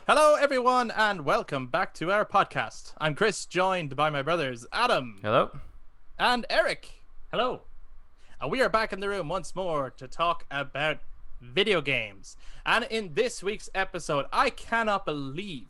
Hello, everyone, and welcome back to our podcast. I'm Chris, joined by my brothers Adam Hello. and Eric, Hello. and we are back in the room once more to talk about video games. And in this week's episode, I cannot believe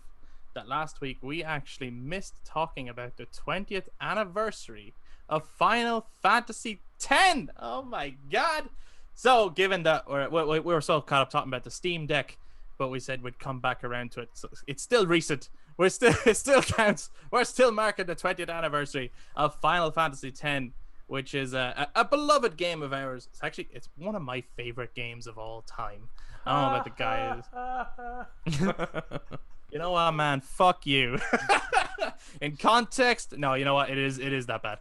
that last week we actually missed talking about the 20th anniversary of Final Fantasy X. Oh my god! So, given that we were so caught up talking about the Steam Deck, but we said we'd come back around to it. So it's still recent. It still counts. We're still marking the 20th anniversary of Final Fantasy X, which is a beloved game of ours. It's one of my favorite games of all time. I don't know about the guys. You know what, man? Fuck you. In context, no, you know what? It is that bad.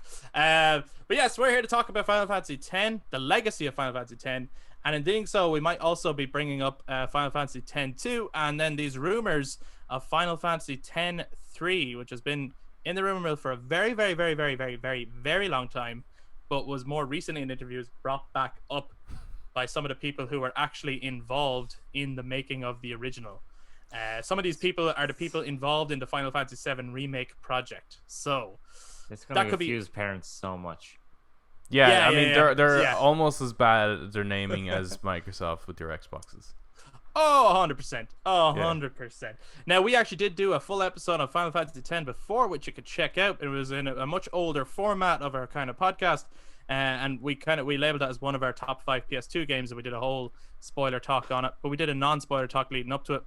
But yes, we're here to talk about Final Fantasy X, the legacy of Final Fantasy X. And in doing so, we might also be bringing up Final Fantasy X-2, and then these rumors of Final Fantasy X-3, which has been in the rumor mill for a very, very, very, very, very, very, very long time, but was more recently in interviews brought back up by some of the people who were actually involved in the making of the original. Some of these people are the people involved in the Final Fantasy VII Remake project. So It's that gonna could be- confuse parents so much. Yeah, I mean they're yeah. almost as bad at their naming as Microsoft with their Xboxes. Oh, 100%. Oh, 100%. Now, we actually did do a full episode on Final Fantasy X before, which you could check out. It was in a much older format of our kind of podcast. And we labeled that as one of our top 5 PS2 games, and we did a whole spoiler talk on it. But we did a non-spoiler talk leading up to it.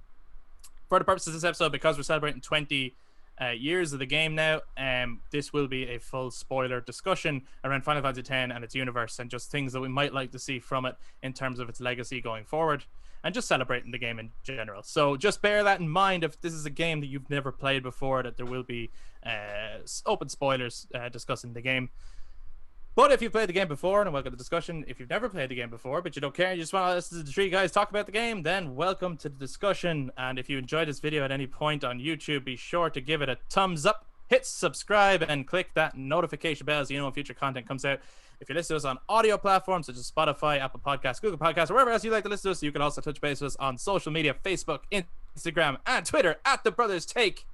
For the purposes of this episode, because we're celebrating 20 years of the game now, this will be a full spoiler discussion around Final Fantasy X and its universe, and just things that we might like to see from it in terms of its legacy going forward, and just celebrating the game in general. So just bear that in mind if this is a game that you've never played before, that there will be open spoilers discussing the game. But if you've played the game before, and welcome to the discussion. If you've never played the game before, but you don't care, you just want to listen to the three guys talk about the game, then welcome to the discussion. And if you enjoyed this video at any point on YouTube, be sure to give it a thumbs up, hit subscribe, and click that notification bell so you know when future content comes out. If you listen to us on audio platforms such as Spotify, Apple Podcasts, Google Podcasts, or wherever else you like to listen to us, you can also touch base with us on social media, Facebook, Instagram, and Twitter at The Brothers Take,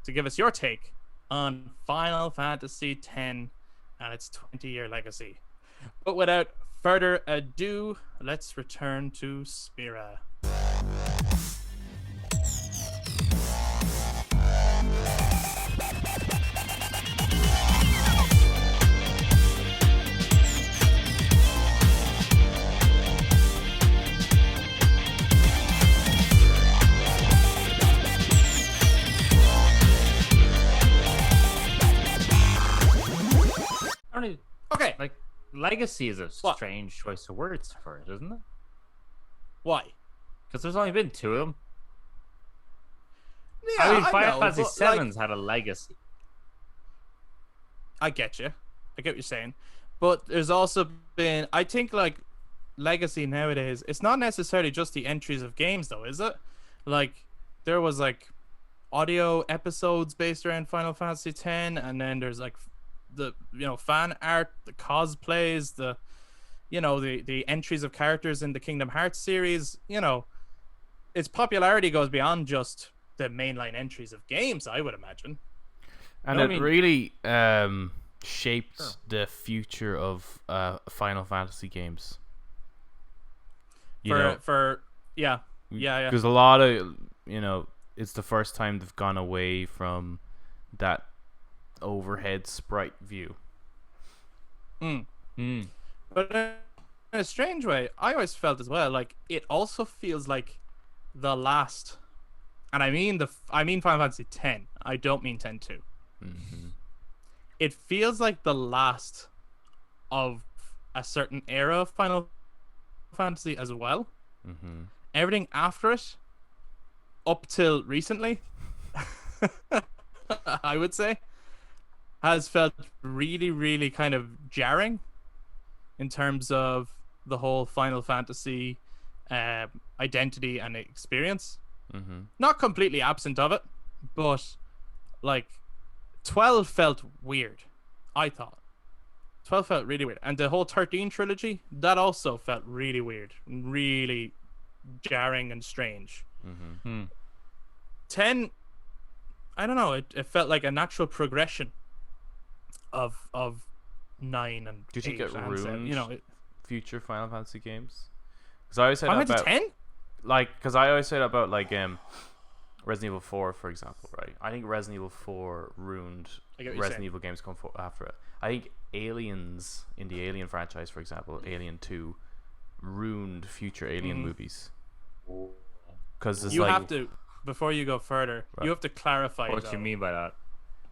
to give us your take on Final Fantasy X and its 20-year legacy. But without further ado, let's return to Spira. I don't even, Okay, like legacy is a What? strange choice of words for it, isn't it? why? Because there's only been 2 of them. Yeah, I mean, Final know, Fantasy but, like, VII's had a legacy. I get you. I get what you're saying. But there's also been, I think, like, legacy nowadays, it's not necessarily just the entries of games, though, is it? Like, there was, like, audio episodes based around Final Fantasy X, and then there's, like, the, fan art, the cosplays, the entries of characters in the Kingdom Hearts series. Its popularity goes beyond just the mainline entries of games, I would imagine. And No, I it mean- really shaped the future of Final Fantasy games. Yeah. Because a lot of it's the first time they've gone away from that overhead sprite view. Mm. Mm. But in a strange way, I always felt as well, like, it also feels like the last, and I mean Final Fantasy X. I don't mean X-2. Mm-hmm. It feels like the last of a certain era of Final Fantasy as well. Mm-hmm. Everything after it, up till recently, I would say, has felt really, really kind of jarring in terms of the whole Final Fantasy identity and experience. Mm-hmm. Not completely absent of it, but like 12 felt weird, I thought. 12 felt really weird. And the whole 13 trilogy, that also felt really weird, really jarring and strange. Mm-hmm. 10, I don't know, it felt like a natural progression of 9 and Do you think 8 it and 7. ruined You know, future Final Fantasy games? Because I always said Final about Fantasy 10? because I always said about Resident Evil 4, for example, right? I think Resident Evil 4 ruined I get what you're Resident saying. Evil games come after it. I think Aliens in the Alien franchise, for example, Alien 2, ruined future Alien movies. Because You have to, before you go further, Right. you have to clarify. What you mean by that?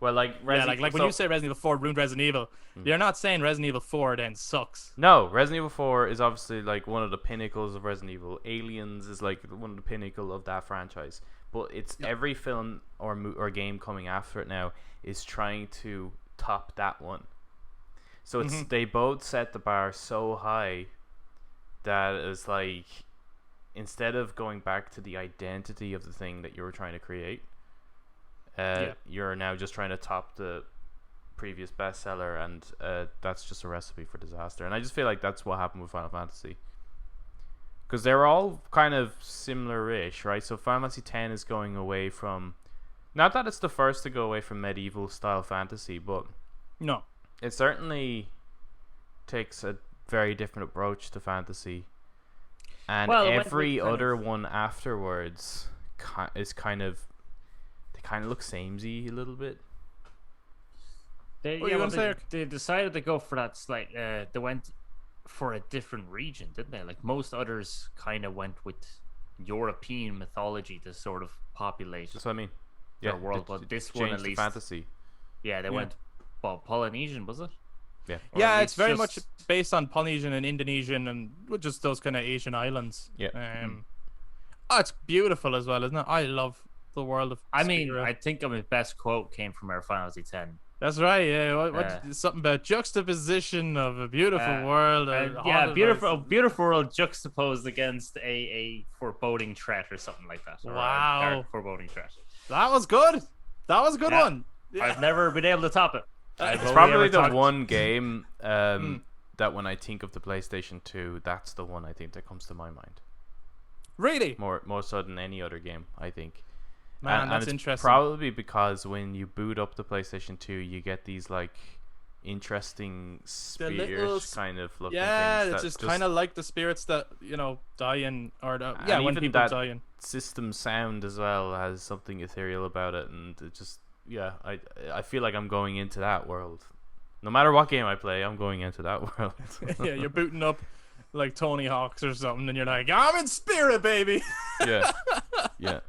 well, like Resident Like when you say Resident Evil 4 ruined Resident Evil, you're not saying Resident Evil 4 then sucks. no, Resident Evil 4 is obviously like one of the pinnacles of Resident Evil. Aliens is like one of the pinnacle of that franchise. But it's every film or game coming after it now is trying to top that one. So it's they both set the bar so high that it's like, instead of going back to the identity of the thing that you were trying to create, you're now just trying to top the previous bestseller, and that's just a recipe for disaster. And I just feel like that's what happened with Final Fantasy, because they're all kind of similar-ish, right? So Final Fantasy X is going away from, not that it's the first to go away from medieval style fantasy, but No. it certainly takes a very different approach to fantasy. And Well, it went every with kind other of- one afterwards is kind of, they kind of look samey a little bit. They, What you gonna say, Eric? they decided to go for that slight. They went for a different region, didn't they? Like most others, kind of went with European mythology to sort of populate That's what I mean. their world. But this one, changed at the least, fantasy. yeah, they went. Well, Polynesian, was it? Yeah. Or Yeah, at it's least very just- much based on Polynesian and Indonesian and just those kind of Asian islands. Yeah. Oh, it's beautiful as well, isn't it? I love the world of. I mean, Spira. I think my best quote came from our Final Fantasy X. That's right. Yeah, Yeah. something about juxtaposition of a beautiful world. Yeah, beautiful world juxtaposed against a foreboding threat or something like that. Or a Wow. dark foreboding threat. That was good. That was a good Yeah. one. Yeah. I've never been able to top it. I've It's only probably ever the talked- one game that when I think of the PlayStation 2, that's the one I think that comes to my mind. Really, More so than any other game, I think. man, and that's it's interesting. probably because when you boot up the PlayStation 2, you get these like interesting little spears kind of looking Yeah, things. it's that just kind of like the spirits that die in, or And when even people that die in. system sound as well has something ethereal about it, and it just I feel like I'm going into that world. No matter what game I play, I'm going into that world. Yeah, you're booting up like Tony Hawk's or something, and you're like, I'm in spirit, baby. yeah, yeah.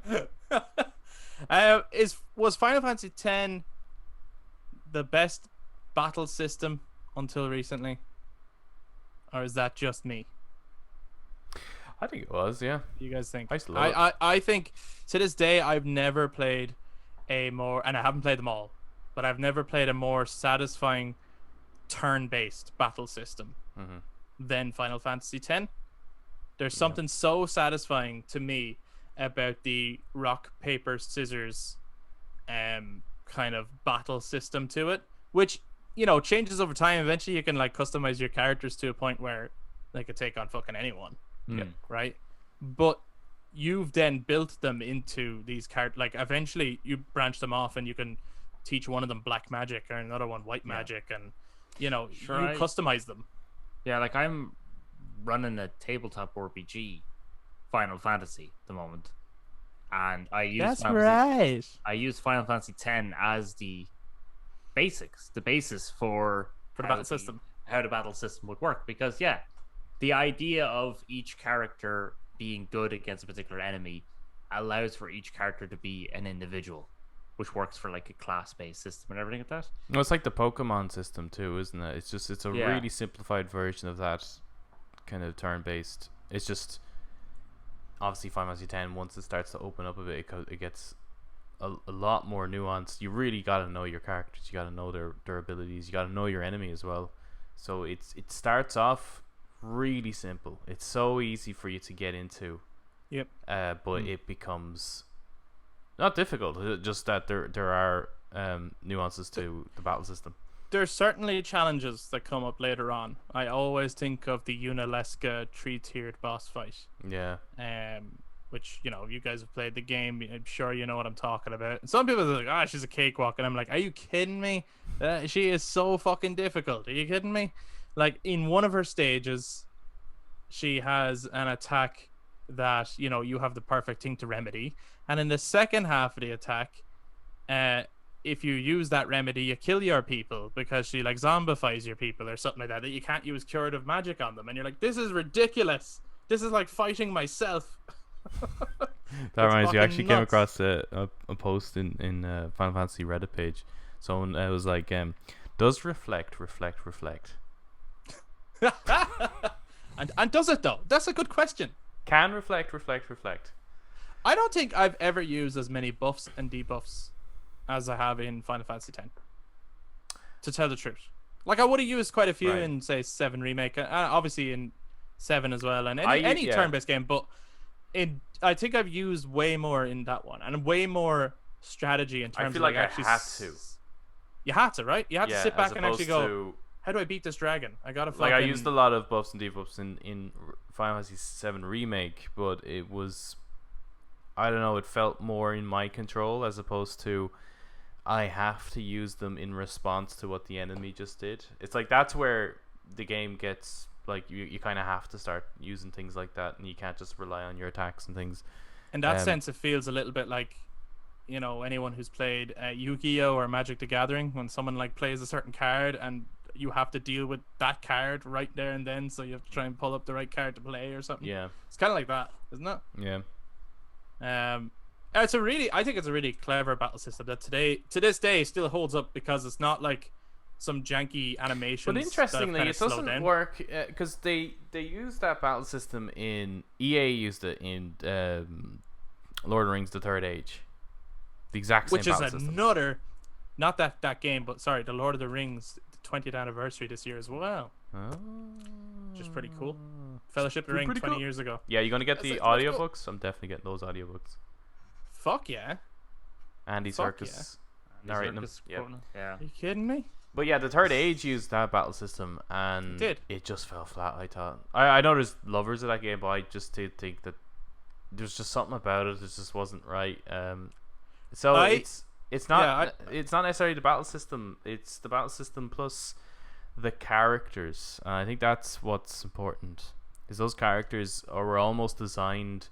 Was Final Fantasy X the best battle system until recently, or is that just me? I think it was. Yeah, What do you guys think? I used to love it. I think to this day I've never played a more, and I haven't played them all, but I've never played a more satisfying turn-based battle system than Final Fantasy X. There's something so satisfying to me about the rock paper scissors kind of battle system to it, which changes over time. Eventually you can like customize your characters to a point where they could take on fucking anyone, right? But you've then built them into these characters. Like eventually you branch them off and you can teach one of them black magic or another one white magic, and you customize them. Yeah, like I'm running a tabletop RPG, Final Fantasy, at the moment, and I use I use Final Fantasy X as the basis for the battle system. How the battle system would work, because the idea of each character being good against a particular enemy allows for each character to be an individual, which works for like a class-based system and everything like that. Well, it's like the Pokemon system too, isn't it? It's a Yeah. really simplified version of that kind of turn-based. It's just obviously Final Fantasy X, once it starts to open up a bit, it gets a lot more nuanced. You really got to know your characters. You got to know their abilities. You got to know your enemy as well. So it starts off really simple. It's so easy for you to get into. Yep. But it becomes not difficult. Just that there are nuances to the battle system. There's certainly challenges that come up later on. I always think of the Unalesca 3-tiered boss fight. Yeah. which, you know, you guys have played the game, I'm sure you know what I'm talking about. And some people are like, she's a cakewalk, and I'm like, are you kidding me? She is so fucking difficult. Are you kidding me? Like, in one of her stages, she has an attack that, you know, you have the perfect thing to remedy, and in the second half of the attack, if you use that remedy, you kill your people because she like zombifies your people or something like that you can't use curative magic on them, and you're like, this is ridiculous. This is like fighting myself. That reminds me, I actually came nuts. across a post in Final Fantasy Reddit page. Someone was like, does reflect. and does it though? That's a good question. Can reflect. I don't think I've ever used as many buffs and debuffs as I have in Final Fantasy X. To tell the truth, like I would have used quite a few in say 7 Remake, obviously in 7 as well, and any turn-based game. But I think I've used way more in that one, and way more strategy in terms. I feel of like I had to. You had to, right? You had to sit back and actually go, to... how do I beat this dragon? I gotta fucking... Like, I used a lot of buffs and debuffs in Final Fantasy 7 Remake, but it was, I don't know, it felt more in my control as opposed to I have to use them in response to what the enemy just did. It's like that's where the game gets, like, you kind of have to start using things like that, and you can't just rely on your attacks and things. In that sense, it feels a little bit like, you know, anyone who's played Yu-Gi-Oh or Magic the Gathering, when someone like plays a certain card and you have to deal with that card right there and then, so you have to try and pull up the right card to play or something. Yeah, it's kind of like that, isn't it? Yeah. I think it's a really clever battle system that to this day still holds up, because it's not like some janky animations. But interestingly, it doesn't work because they used that battle system in EA used it in Lord of the Rings: The Third Age. The exact same battle system. Which is another, not that game, but sorry, the Lord of the Rings 20th anniversary this year as well. Oh. Which is pretty cool. Fellowship of the Ring 20 years ago. Yeah, you're gonna get the audiobooks? I'm definitely getting those audiobooks. Fuck yeah. Andy Serkis narrating them. Yeah. Are you kidding me? But yeah, the Third Age used that battle system, and it just fell flat, I thought. I know there's lovers of that game, but I just did think that there's just something about it that just wasn't right. It's not necessarily the battle system. It's the battle system plus the characters, and I think that's what's important. Is those characters were almost designed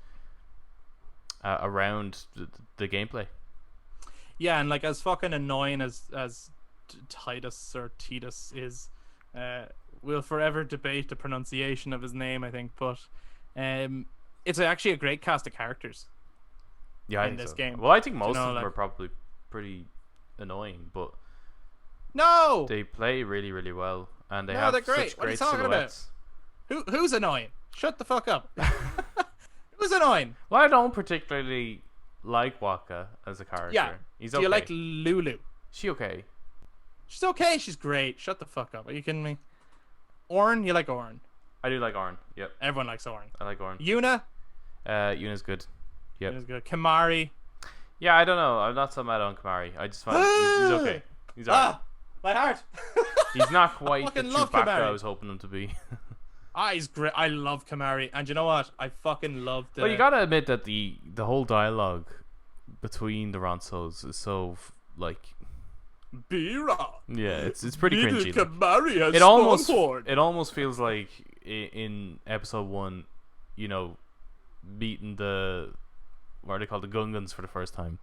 around the gameplay. Yeah, and like as fucking annoying as Titus or Titus is, we'll forever debate the pronunciation of his name, I think, but it's actually a great cast of characters. Yeah, in this game. Well, I think most of them are probably pretty annoying, but no, they play really, really well, and they have they're great. Such what great are you talking silhouettes. About? Who's annoying? Shut the fuck up. Who's annoying? Well, I don't particularly like Waka as a character. Yeah, he's do okay. You like Lulu? She okay? She's okay. She's great. Shut the fuck up. Are you kidding me? Ornn, you like Ornn? I do like Ornn. Yep. Everyone likes Ornn. I like Ornn. Yuna? Yuna's good. Yep. Yuna's good. Kamari? Yeah, I don't know. I'm not so mad on Kamari. I just find he's okay. He's alright. My heart. He's not quite the Chewbacca Kamari. I was hoping him to be. He's great. I love Kamari, and you know what? I fucking love the. Well, you gotta admit that the whole dialogue between the Ronsos is so like. Bira. Yeah, it's pretty cringy. Kamari has it almost feels like in episode 1, you know, meeting what are they called, the Gungans for the first time.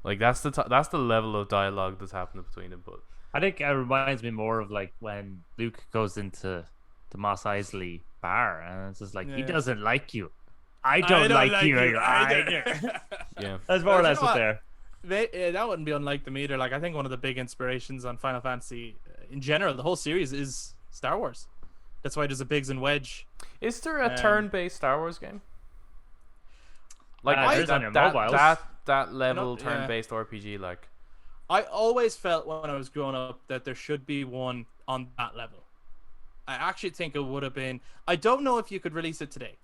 Like that's the level of dialogue that's happening between them. But I think it reminds me more of like when Luke goes into the Mos Eisley bar, and it's just like he doesn't like you. I don't like you either. Yeah, that's more or less what they're. That wouldn't be unlike them either. Like I think one of the big inspirations on Final Fantasy in general, the whole series, is Star Wars. That's why there's a Biggs and Wedge. Is there a turn-based Star Wars game? Like that level turn-based RPG, like. I always felt when I was growing up that there should be one on that level. I actually think it would have been. I don't know if you could release it today,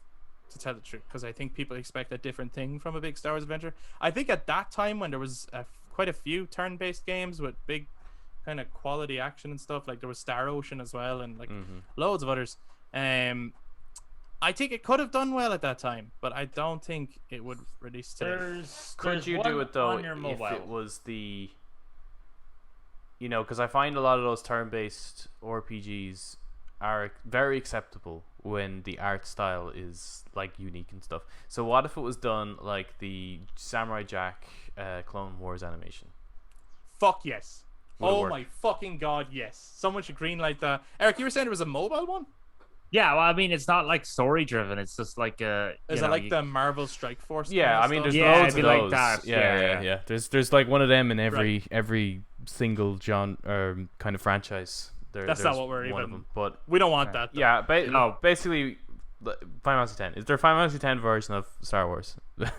to tell the truth, because I think people expect a different thing from a big Star Wars adventure. I think at that time when there was quite a few turn-based games with big kind of quality action and stuff, like there was Star Ocean as well, and like loads of others. I think it could have done well at that time, but I don't think it would release today. Could you do it though if it was the, because I find a lot of those turn-based RPGs are very acceptable when the art style is like unique and stuff. So what if it was done like the Samurai Jack Clone Wars animation? Fuck yes. Oh my fucking god, yes. Someone should greenlight that. Eric, you were saying it was a mobile one? Yeah, well, I mean, it's not like story driven. It's just like Is it like the Marvel Strike Force? Yeah, I mean, there's loads of those. Like that. Yeah. There's like one of them in every single genre kind of franchise. That's not what we're even. Of them, but we don't want that. Though. Yeah, basically, Final Fantasy X. Is there a Final Fantasy X version of Star Wars?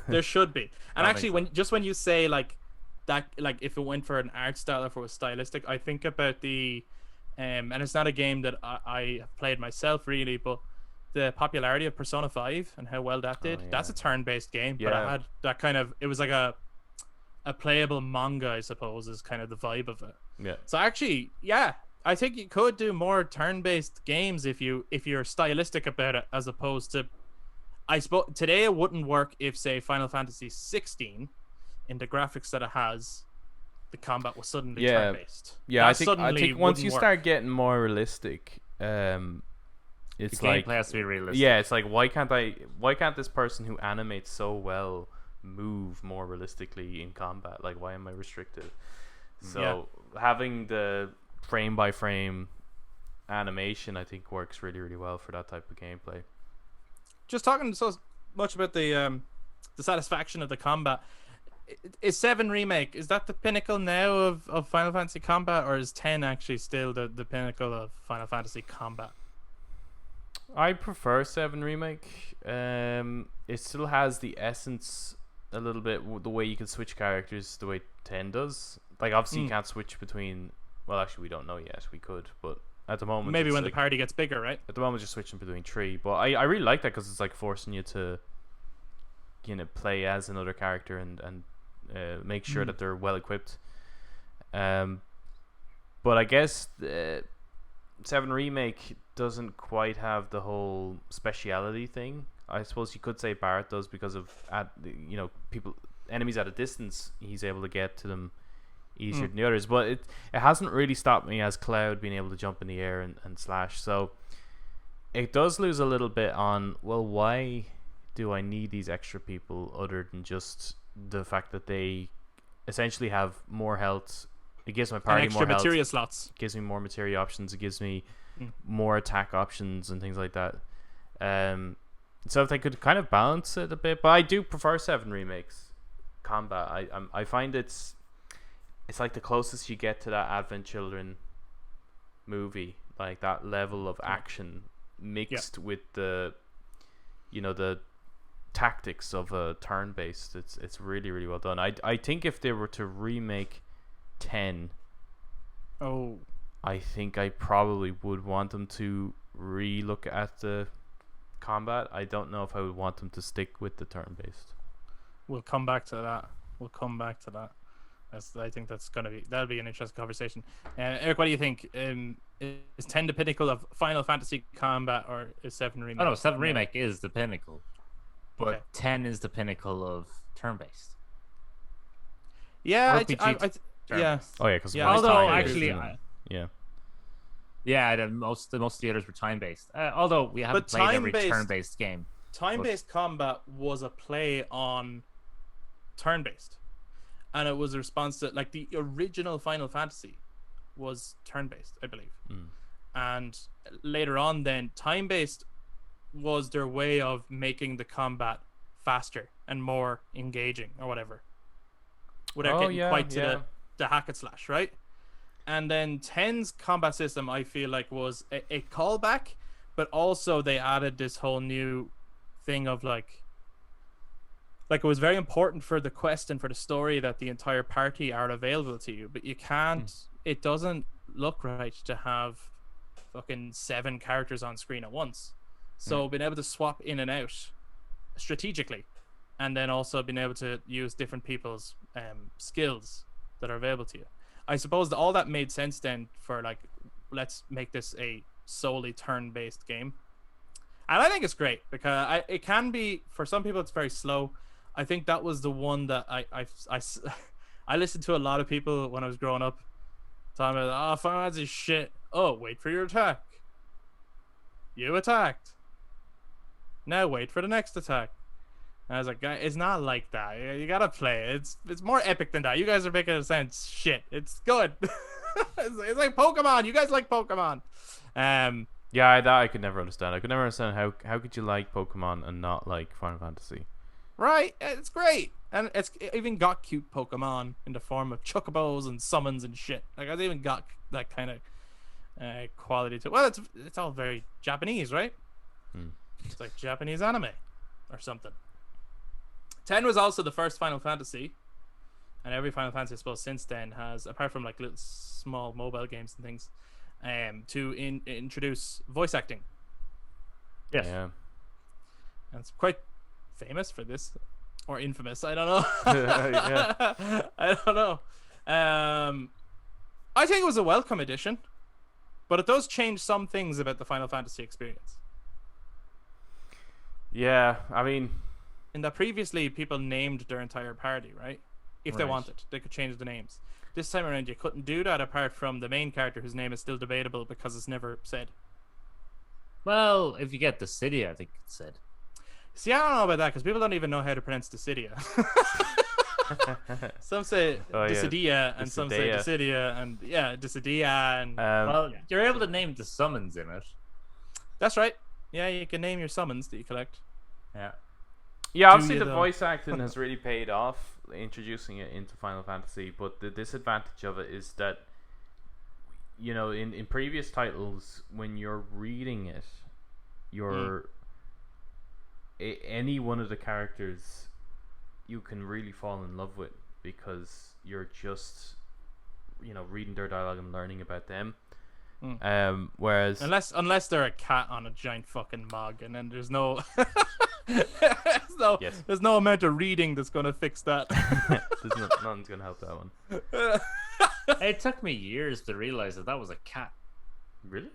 There should be. And actually, when you say like that, like if it went for an art style or if it was stylistic, I think about the. And it's not a game that I have played myself really, but the popularity of Persona 5 and how well that did. That's a turn-based game, but I had that kind of. It was like a playable manga, I suppose, is kind of the vibe of it. Yeah. So actually, yeah, I think you could do more turn-based games if you're stylistic about it, as opposed to. I suppose today it wouldn't work if, say, Final Fantasy 16, in the graphics that it has. The combat was suddenly turn-based. Yeah, I think once you start getting more realistic, it's the gameplay has to be realistic. Yeah, it's like why can't this person who animates so well move more realistically in combat? Like, why am I restricted? So having the frame by frame animation, I think, works really, really well for that type of gameplay. Just talking so much about the satisfaction of the combat. Is 7 Remake, is that the pinnacle now of Final Fantasy combat, or is 10 actually still the pinnacle of Final Fantasy combat? I prefer 7 Remake. It still has the essence a little bit, the way you can switch characters the way 10 does. Like, obviously you can't switch between, well, actually we don't know yet, we could, but at the moment maybe when the party gets bigger, right? At the moment you're switching between 3, but I really like that because it's like forcing you to play as another character and make sure that they're well equipped. But I guess 7 Remake doesn't quite have the whole speciality thing. I suppose you could say Barrett does because of enemies at a distance. He's able to get to them easier than the others. But it hasn't really stopped me as Cloud being able to jump in the air and slash. So it does lose a little bit on, well, why do I need these extra people other than just the fact that they essentially have more health? It gives my party more health. Materia slots. It gives me more materia options. It gives me more attack options and things like that. So if they could kind of balance it a bit, but I do prefer 7 Remakes combat. I find it's like the closest you get to that Advent Children movie, like that level of action mixed with the tactics of a turn-based. It's really, really well done. I think if they were to remake 10, I think I probably would want them to re-look at the combat. I don't know if I would want them to stick with the turn-based. We'll come back to that. I think that'll be an interesting conversation. Eric, what do you think? Is 10 the pinnacle of Final Fantasy combat, or is 7 Remake? Oh no, 7 Remake is the pinnacle, but 10 is the pinnacle of turn-based. Yeah, yeah. Oh yeah, because although actually, yeah, most of the others were time-based. Although we haven't played every turn-based game. Time-based combat was a play on turn-based. And it was a response to, like, the original Final Fantasy was turn-based, I believe. And later on then, time-based was their way of making the combat faster and more engaging or whatever. Without getting quite to the hack and slash, right? And then 10's combat system, I feel like, was a callback, but also they added this whole new thing of, like it was very important for the quest and for the story that the entire party are available to you, but you can't, it doesn't look right to have fucking 7 characters on screen at once. So being able to swap in and out strategically, and then also being able to use different people's skills that are available to you. I suppose that all that made sense then for, like, let's make this a solely turn-based game. And I think it's great because it can be, for some people, it's very slow. I think that was the one that I listened to a lot of people when I was growing up talking about, Final Fantasy shit. Oh, wait for your attack. You attacked. Now wait for the next attack. And I was like, it's not like that. You gotta play it. It's more epic than that. You guys are making it sound shit. It's good. It's like Pokemon. You guys like Pokemon. Yeah, that I could never understand. I could never understand how could you like Pokemon and not like Final Fantasy. Right? It's great. And it even got cute Pokemon in the form of chocobos and summons and shit. Like, it's even got that kind of quality to it. Well, it's all very Japanese, right? It's like Japanese anime or something. 10 was also the first Final Fantasy, and every Final Fantasy, I suppose, since then has, apart from like little small mobile games and things, to introduce voice acting. Yes. Yeah. And it's quite famous for this, or infamous. I don't know. Yeah. I don't know. I think it was a welcome addition, but it does change some things about the Final Fantasy experience. Yeah, I mean, In that previously, people named their entire party, right? If they Right. wanted, they could change the names. This time around, you couldn't do that apart from the main character, whose name is still debatable because it's never said. Well, if you get the city, I think it's said. See, I don't know about that because people don't even know how to pronounce Dissidia. Some say Oh, yeah. Dissidia, and some say Dissidia. Dissidia, and yeah, Dissidia, and Well, you're able to name the summons in it. that's right. Yeah, you can name your summons that you collect. Yeah. yeah, obviously you the though? voice acting has really paid off introducing it into Final Fantasy, but the disadvantage of it is that, you know, in previous titles, when you're reading it, you're any one of the characters you can really fall in love with because you're just, you know, reading their dialogue and learning about them. Whereas Unless they're a cat on a giant fucking mug, and then there's no Yes. there's no amount of reading that's gonna fix that. nothing's gonna help that one. It took me years to realize that was a cat. Really?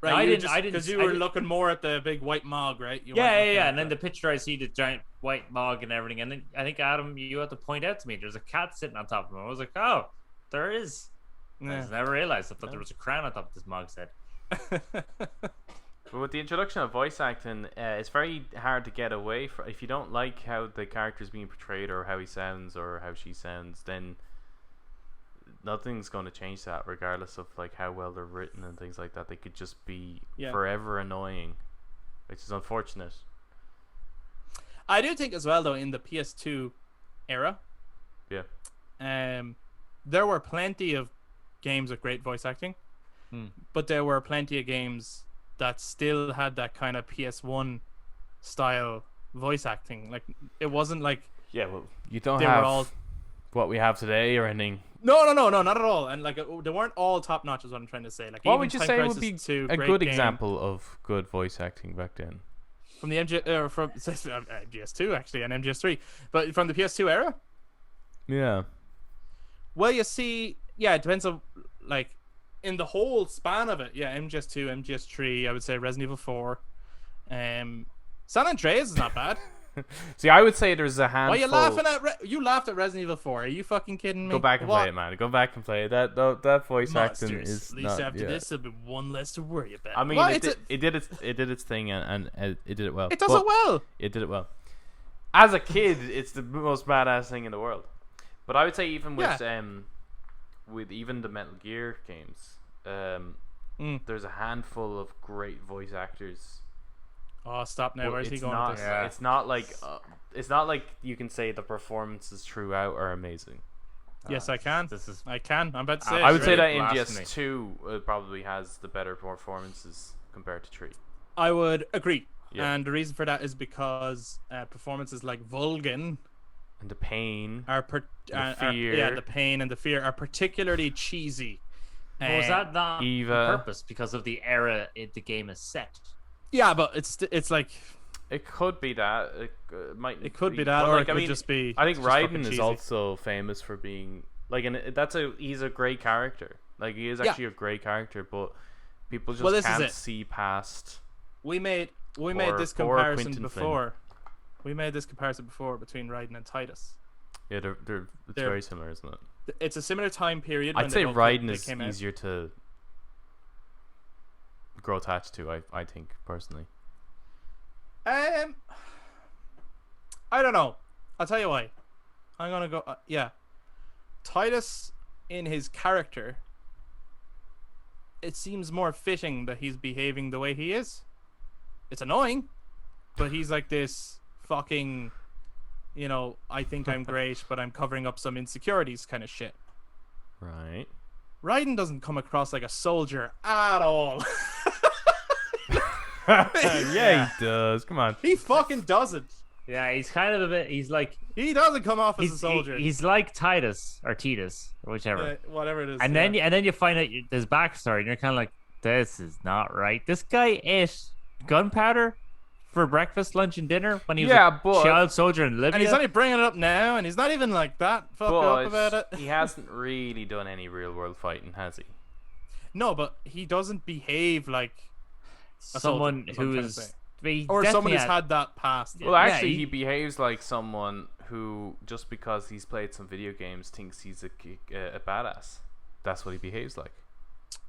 Right, No, I you didn't- because you I were didn't- looking more at the big white mug, right? You weren't Yeah. looking at And then the picture I see the giant white mog and everything, and then I think Adam, you have to point out to me there's a cat sitting on top of him. I was like, oh, there is. I Yeah. just never realized. I thought there was a crown on top of this mog's head. But with the introduction of voice acting, it's very hard to get away from. If you don't like how the character's being portrayed or how he sounds or how she sounds, then nothing's going to change that, regardless of like how well they're written and things like that. They could just be forever annoying, which is unfortunate. I do think as well, though, in the PS2 era, Yeah. there were plenty of games with great voice acting, but there were plenty of games that still had that kind of PS1 style voice acting. Like, it wasn't like Yeah, well, you don't they have were all what we have today or anything. no, not at all. And like, they weren't all top notch, is what I'm trying to say. Like, What even would you Time say Crisis would be 2, a great good game. example of good voice acting back then? From the MGS2 actually, and MGS3, but from the PS2 era. Yeah. Well, you see, yeah, it depends on, like, in the whole span of it. Yeah, MGS2, MGS3, I would say Resident Evil 4. San Andreas is not bad. See, I would say there's a handful. Why are you laughing at? You laughed at Resident Evil 4. Are you fucking kidding me? Go back and play it, man. Go back and play it. That voice acting Monsters. is At least not. after Yeah. this, there'll be one less to worry about. I mean, Well, it did its thing and it did it well. it does But it well. It did it well. As a kid, it's the most badass thing in the world. But I would say even with even the Metal Gear games, there's a handful of great voice actors. Oh, stop now. But Where's he it's going not, with this? Yeah. it's not like you can say the performances throughout are amazing. Yes, I can. This is I can. I'm about to say. I it. would say Great that blasphemy. MGS2 probably has the better performances compared to 3. I would agree. Yeah. And the reason for that is because performances like Vulcan And the pain. are fear. the pain and the fear are particularly cheesy. was that not Eva. on purpose because of the era the game is set? Yeah, but it's like It could be that. It could be that, but, or like, it could just be. I think just fucking Raiden is cheesy. also famous for being like, and he's a great character. Like, he is actually a great character, but people just Well, this is can't it. see past. We made We made this comparison before. We made this comparison before between Raiden and Titus. Yeah, they're very similar, isn't it? It's a similar time period. I'd say Raiden is easier to grow attached to. I think personally. I don't know. I'll tell you why. I'm gonna go. Yeah, Titus in his character. It seems more fitting that he's behaving the way he is. It's annoying, but he's like this fucking, you know, I think I'm great, but I'm covering up some insecurities kind of shit. Right. Raiden doesn't come across like a soldier at all. Yeah, he does. Come on. He fucking doesn't. Yeah, he's kind of a bit. He's like he doesn't come off as a soldier. He's like Titus or Titus or whichever, whatever it is. And then you find out his backstory, and you're kind of like, this is not right. This guy ate gunpowder for breakfast, lunch, and dinner when he was a child soldier in Libya. And he's only bringing it up now, and he's not even like that fucked up about it. He hasn't really done any real world fighting, has he? No, but he doesn't behave like someone who is. Or someone who's had that past. Well, actually, he behaves like someone who, just because he's played some video games, thinks he's a badass. That's what he behaves like.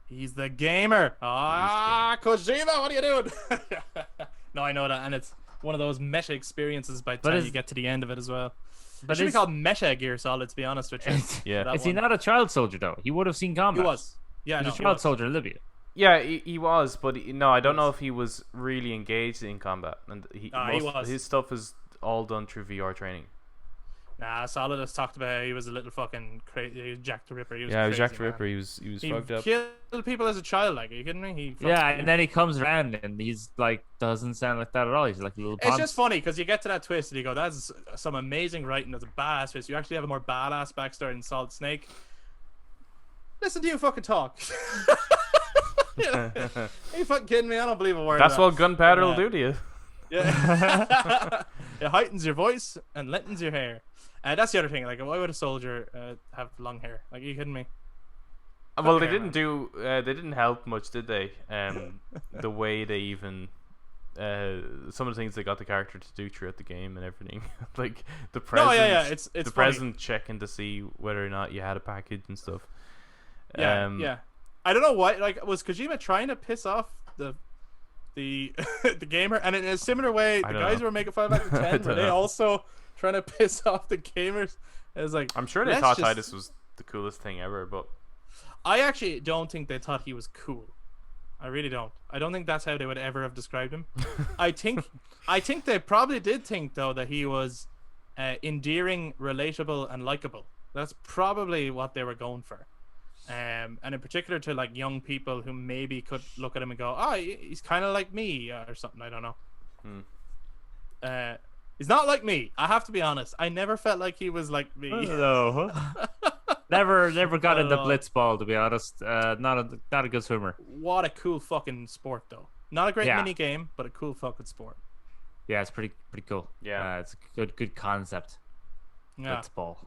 He's the gamer. Kojima, what are you doing? No, I know that, and it's one of those meta experiences by the time you get to the end of it as well. But it should be called Meta Gear Solid, to be honest with you. Yeah. Is he not a child soldier, though? He would have seen combat. He was. Yeah, he's a child soldier in Libya. Yeah, he was, but I don't know if he was really engaged in combat. And he was. His stuff is all done through VR training. Nah, Solid has talked about how he was a little fucking crazy. He was Jack the Ripper. He was was Jack the Ripper. He was fucked up. He killed people as a child. Like, are you kidding me? And then he comes around and he's like, doesn't sound like that at all. He's like a little. It's just funny because you get to that twist and you go, "That's some amazing writing. That's a badass twist." You actually have a more badass backstory than Solid Snake. Listen to you fucking talk. Are you fucking kidding me? I don't believe a word. That's what gunpowder will do to you. Yeah. It heightens your voice and lengthens your hair. That's the other thing. Like, why would a soldier have long hair? Like, are you kidding me? Well, they didn't do. They didn't help much, did they? The way they even. Some of the things they got the character to do throughout the game and everything, like the present. It's the present checking to see whether or not you had a package and stuff. Yeah. I don't know why. Like, was Kojima trying to piss off the the gamer? And in a similar way, the guys who were making Final Fantasy X were they also trying to piss off the gamers? It was like, I'm sure they thought Titus was the coolest thing ever, but I actually don't think they thought he was cool. I really don't. I don't think that's how they would ever have described him. I think they probably did think though that he was endearing, relatable, and likable. That's probably what they were going for. And in particular to like young people who maybe could look at him and go, "Oh, he's kind of like me," or something. I don't know. He's not like me. I have to be honest. I never felt like he was like me. No. never got into blitzball, to be honest. Not a good swimmer. What a cool fucking sport, though. Not a great mini game, but a cool fucking sport. Yeah, it's pretty cool. Yeah, it's a good concept. Yeah. Blitzball.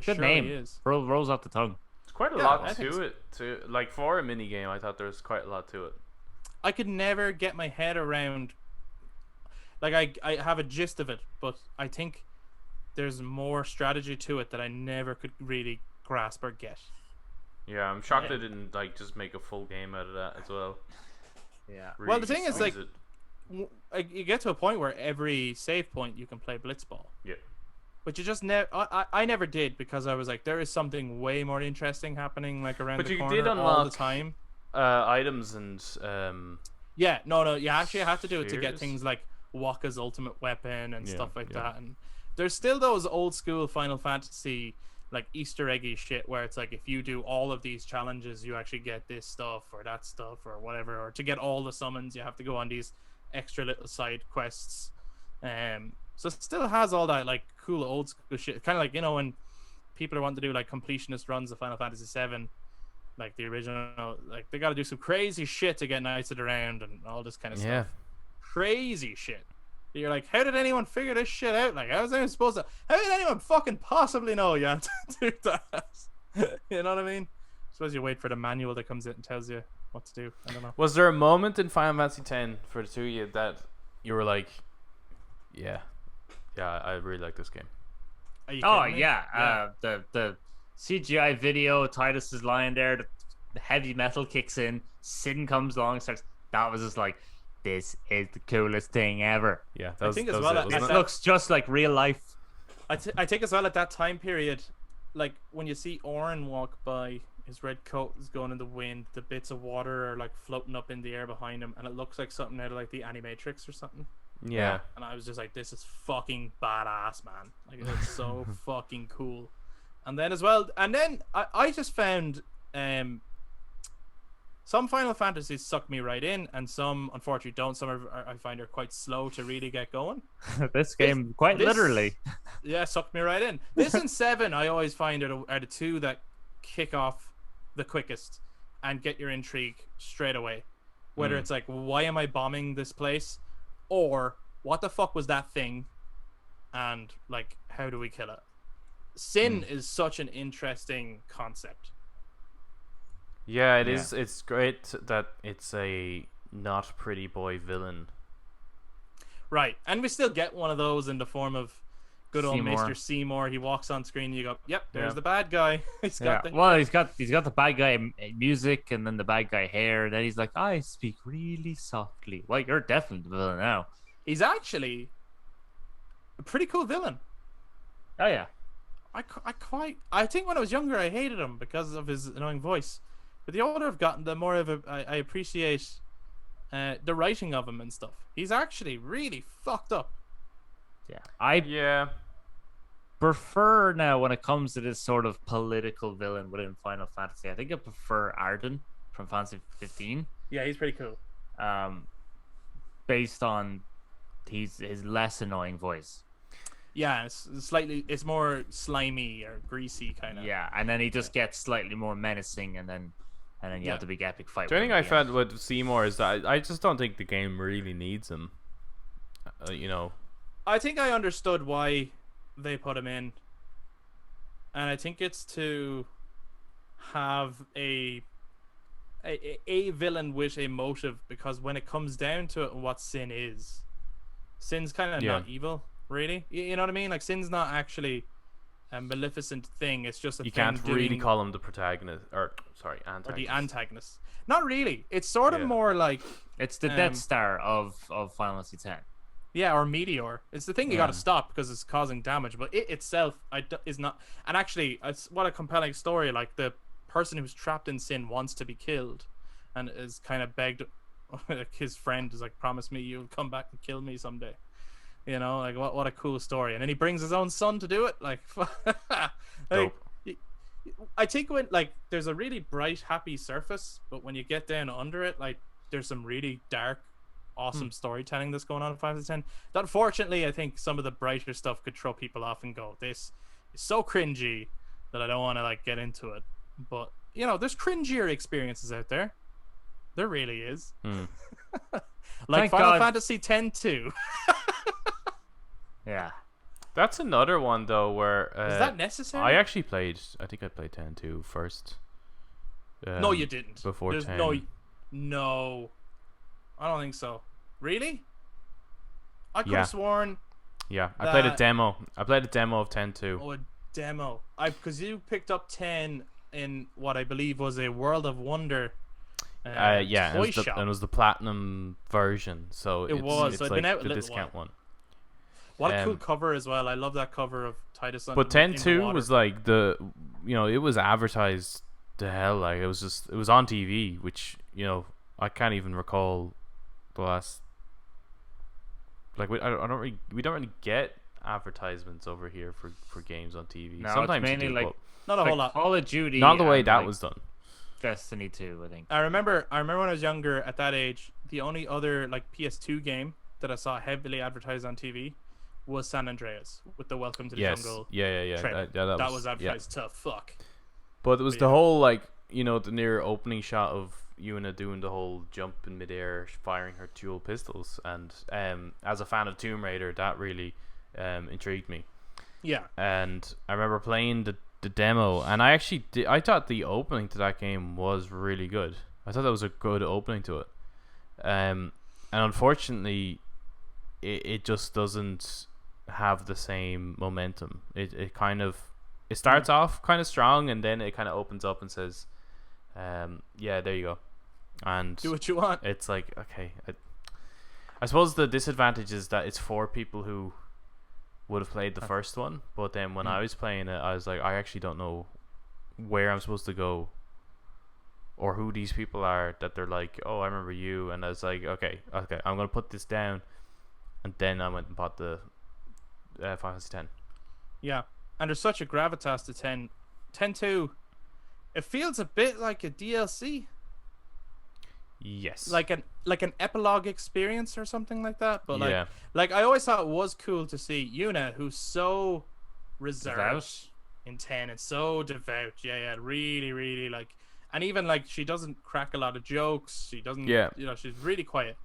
Good name. Is. Rolls off the tongue. Quite a lot to it. Like for a mini game, I thought there was quite a lot to it. I could never get my head around. Like I have a gist of it, but I think there's more strategy to it that I never could really grasp or get. Yeah, I'm shocked they didn't like just make a full game out of that as well. Yeah. Really well, the thing is, like, you get to a point where every save point you can play blitzball. Yeah. But you just never. I never did because I was like, there is something way more interesting happening like around the corner did unlock all the time. Items and Yeah, no. You actually have to do it to get things like Wakka's ultimate weapon and stuff like that. And there's still those old school Final Fantasy like Easter eggy shit where it's like if you do all of these challenges, you actually get this stuff or that stuff or whatever. Or to get all the summons, you have to go on these extra little side quests. So it still has all that like cool old school shit. Kind of like, you know, when people are wanting to do like completionist runs of Final Fantasy VII, like the original, like they got to do some crazy shit to get knighted around and all this kind of stuff. Crazy shit. You're like, how did anyone figure this shit out? Like, how was anyone supposed to? How did anyone fucking possibly know you have to do that? You know what I mean? I suppose you wait for the manual that comes in and tells you what to do. I don't know. Was there a moment in Final Fantasy X for the two of you that you were like, yeah, I really like this game. Are you Oh kidding me? yeah, the CGI video, Titus is lying there, the heavy metal kicks in, Sin comes along and starts. That was just like, this is the coolest thing ever. Yeah, I think as well, It looks just like real life. I think as well at that time period, like when you see Orin walk by, his red coat is going in the wind, the bits of water are like floating up in the air behind him, and it looks like something out of like the Animatrix or something. Yeah. And I was just like, this is fucking badass, man. Like, it's so fucking cool. And then as well, I just found some Final Fantasies suck me right in, and some unfortunately don't. Some I find are quite slow to really get going. This game, quite literally. Yeah, sucked me right in. This and 7, I always find are the two that kick off the quickest and get your intrigue straight away. Whether it's like, why am I bombing this place? Or, what the fuck was that thing? And, like, how do we kill it? Sin is such an interesting concept. Yeah, it is. It's great that it's a not pretty boy villain. Right. And we still get one of those in the form of good old Seymour. Mr. Seymour. He walks on screen and you go, yep, there's the bad guy. He's got the... Well, he's got the bad guy music and then the bad guy hair. And then he's like, I speak really softly. Well, you're definitely the villain now. He's actually a pretty cool villain. Oh, yeah. I think when I was younger, I hated him because of his annoying voice. But the older I've gotten, the more I appreciate the writing of him and stuff. He's actually really fucked up. Yeah. I prefer now when it comes to this sort of political villain within Final Fantasy. I think I prefer Arden from Fantasy 15. Yeah, he's pretty cool. Based on his less annoying voice. Yeah, it's more slimy or greasy kind of. Yeah, and then he just gets slightly more menacing, and then you have the big epic fight. The only thing I found with Seymour is that I just don't think the game really needs him. I think I understood why they put him in, and I think it's to have a villain with a motive, because when it comes down to it, what Sin is, Sin's kind of not evil, really. You know what I mean? Like, Sin's not actually a maleficent thing. It's just a you thing can't really call him the protagonist, antagonist. Or the antagonist. Not really. It's sort of more like it's the Death Star of Final Fantasy X. Yeah, or Meteor. It's the thing you got to stop because it's causing damage, but it itself is not. And actually, it's what a compelling story. Like, the person who's trapped in Sin wants to be killed, and is kind of begged. Like, his friend is like, "Promise me you'll come back and kill me someday." You know, like, what a cool story. And then he brings his own son to do it. Like, I think when, like, there's a really bright, happy surface, but when you get down under it, like, there's some really dark, awesome storytelling that's going on in Final Fantasy X. That, unfortunately, I think some of the brighter stuff could throw people off and go, this is so cringy that I don't want to, like, get into it. But, you know, there's cringier experiences out there. There really is. Like Final Fantasy X too. Yeah. That's another one though where is that necessary? I think I played 10 too first. No, you didn't. Before There's 10. No. I don't think so. Really? I could have sworn. Yeah, I played a demo. I played a demo of 10 too. Oh, a demo. Because you picked up 10 in what I believe was a World of Wonder. Toy shop. It was the platinum version, so it's so it'd like been out the a discount while. one. What a cool cover as well. I love that cover of Titus on. But 10-2 was like it was advertised to hell. Like, it was on TV, which, I can't even recall the last. Like, we don't really get advertisements over here for games on TV. No, sometimes it's mainly you do, like, not a whole lot. Call of Duty. Not the way that was done. Destiny 2, I think. I remember when I was younger at that age, the only other like PS2 game that I saw heavily advertised on TV was San Andreas with the Welcome to the Jungle. Yeah. That was advertised to fuck. But it was the whole, like, the near opening shot of Yuna doing the whole jump in midair, firing her dual pistols, and as a fan of Tomb Raider, that really intrigued me. Yeah. And I remember playing the demo, and I thought the opening to that game was really good. I thought that was a good opening to it. And unfortunately, it just doesn't have the same momentum. It kind of it starts off kind of strong, and then it kind of opens up and says, yeah, there you go, and do what you want. It's like, okay, I suppose the disadvantage is that it's for people who would have played the first one, but then when I was playing it, I was like, I actually don't know where I'm supposed to go or who these people are that they're like, oh, I remember you, and I was like, okay, I'm gonna put this down, and then I went and bought the Final Fantasy X. Yeah, and there's such a gravitas to 10. 10-2, it feels a bit like a DLC. Yes. Like an epilogue experience or something like that. But yeah. like I always thought it was cool to see Yuna, who's so reserved in 10 and so devout. Yeah, really, really like, and even like she doesn't crack a lot of jokes. She doesn't. Yeah. You know, she's really quiet.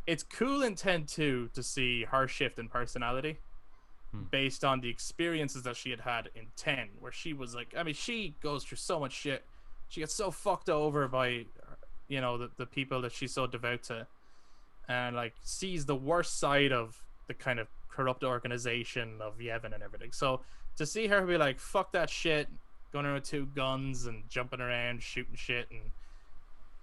It's cool in 10-2 to see her shift in personality based on the experiences that she had in 10, where she was like, I mean, she goes through so much shit. She gets so fucked over by, you know, the people that she's so devout to, and like sees the worst side of the kind of corrupt organization of Yevon and everything. So to see her be like, fuck that shit, going around with 2 guns and jumping around shooting shit, and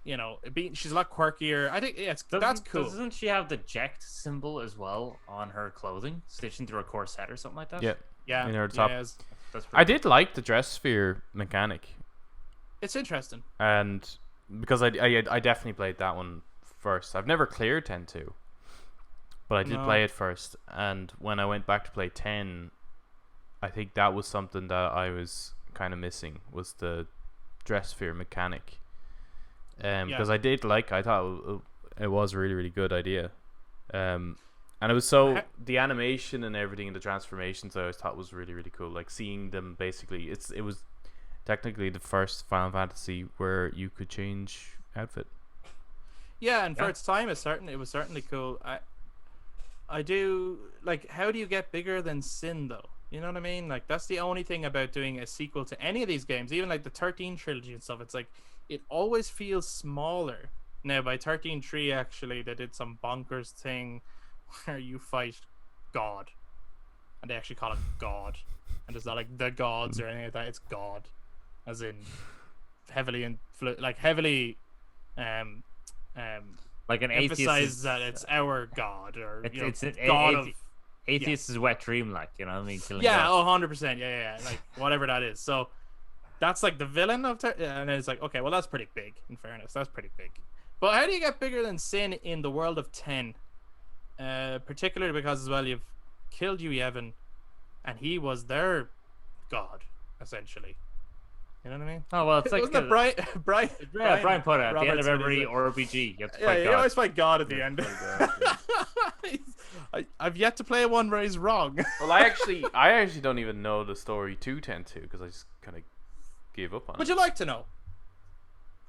you know, she's a lot quirkier. I think that's cool. Doesn't she have the Ject symbol as well on her clothing, stitched into her corset or something like that? Yeah, in her top. Yeah, that's I did like the dress sphere mechanic. It's interesting, and because I definitely played that one first. I've never cleared 10-2, but I did play it first. And when I went back to play 10, I think that was something that I was kind of missing, was the dress sphere mechanic. Because I thought it was a really, really good idea. And it was the animation and everything and the transformations I always thought was really, really cool. Like seeing them basically, it was technically the first Final Fantasy where you could change outfit. Yeah, and for its time, it was certainly cool. I do like, how do you get bigger than Sin though? You know what I mean? Like that's the only thing about doing a sequel to any of these games, even like the 13 trilogy and stuff. It's like it always feels smaller. Now by 13-3, actually, they did some bonkers thing where you fight God, and they actually call it God, and it's not like the gods or anything like that. It's God, as in heavily like an emphasize that it's our God, or it's God of atheist's wet dream, like, you know what I mean? Yeah, 100%. Yeah, like whatever that is. So that's like the villain of and it's like, okay, well that's pretty big. In fairness, that's pretty big. But how do you get bigger than Sin in the world of 10? Particularly because as well you've killed Yevon, and he was their god essentially. You know what I mean? Oh well, it's like Brian put it at the end of Robertson every is RPG. You have to fight God. you always fight God at the end. I've yet to play one where he's wrong. Well, I actually don't even know the story to 10-2 because I just kind of gave up on it. Would you like to know?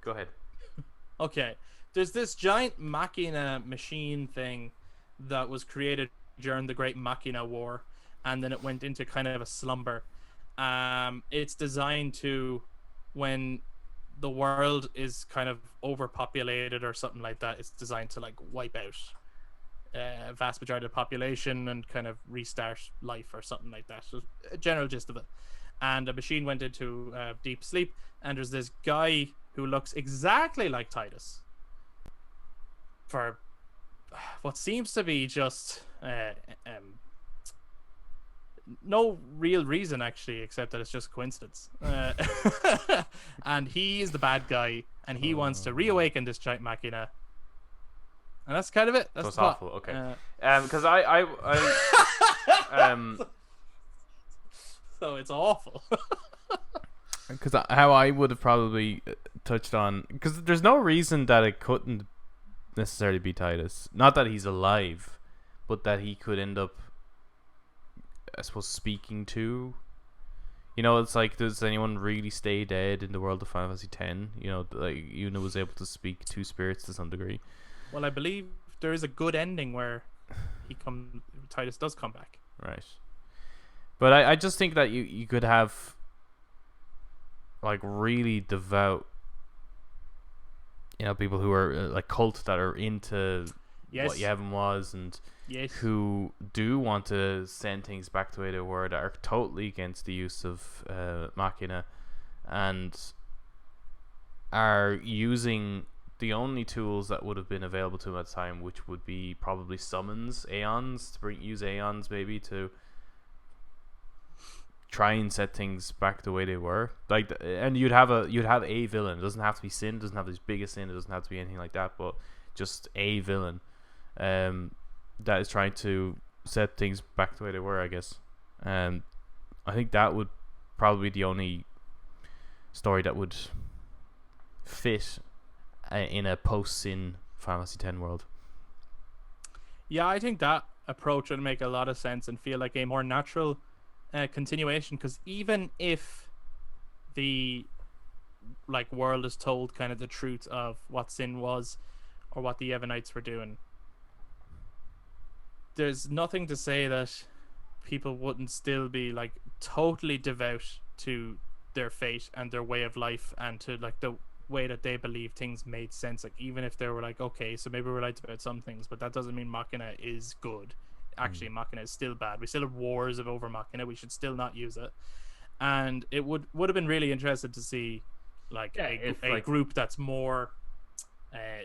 Go ahead. Okay. There's this giant Machina machine thing that was created during the Great Machina War, and then it went into kind of a slumber. It's designed to, when the world is kind of overpopulated or something like that, it's designed to like wipe out a vast majority of the population and kind of restart life or something like that. So a general gist of it. And the machine went into deep sleep, and there's this guy who looks exactly like Titus for what seems to be just no real reason, actually, except that it's just coincidence. And he is the bad guy, and he wants to reawaken this giant machina, and that's kind of it. That's so it's awful. Okay, because I so it's awful. Because how I would have probably touched on, because there's no reason that it couldn't necessarily be Titus. Not that he's alive, but that he could end up, I suppose, speaking to. You know, it's like, does anyone really stay dead in the world of Final Fantasy X? You know, like Yuna was able to speak to spirits to some degree. Well, I believe there is a good ending where Titus does come back. Right. But I just think that you could have like really devout, you know, people who are like cult that are into what Yevon was, and Yes. who do want to send things back the way they were, that are totally against the use of Machina, and are using the only tools that would have been available to them at the time, which would be probably summons, aeons, use aeons maybe to try and set things back the way they were. Like, and you'd have a villain. It doesn't have to be Sin. It doesn't have to be biggest Sin. It doesn't have to be anything like that. But just a villain, that is trying to set things back the way they were, I guess. I think that would probably be the only story that would fit in a post-Sin Final Fantasy X world. Yeah, I think that approach would make a lot of sense and feel like a more natural continuation, because even if the world is told kind of the truth of what Sin was or what the Evanites were doing, there's nothing to say that people wouldn't still be like totally devout to their fate and their way of life, and to like the way that they believe things made sense. Like, even if they were like, okay, so maybe we're right about some things, but that doesn't mean Machina is good. Actually, Machina is still bad. We still have wars over Machina. We should still not use it. And it would have been really interesting to see a group that's more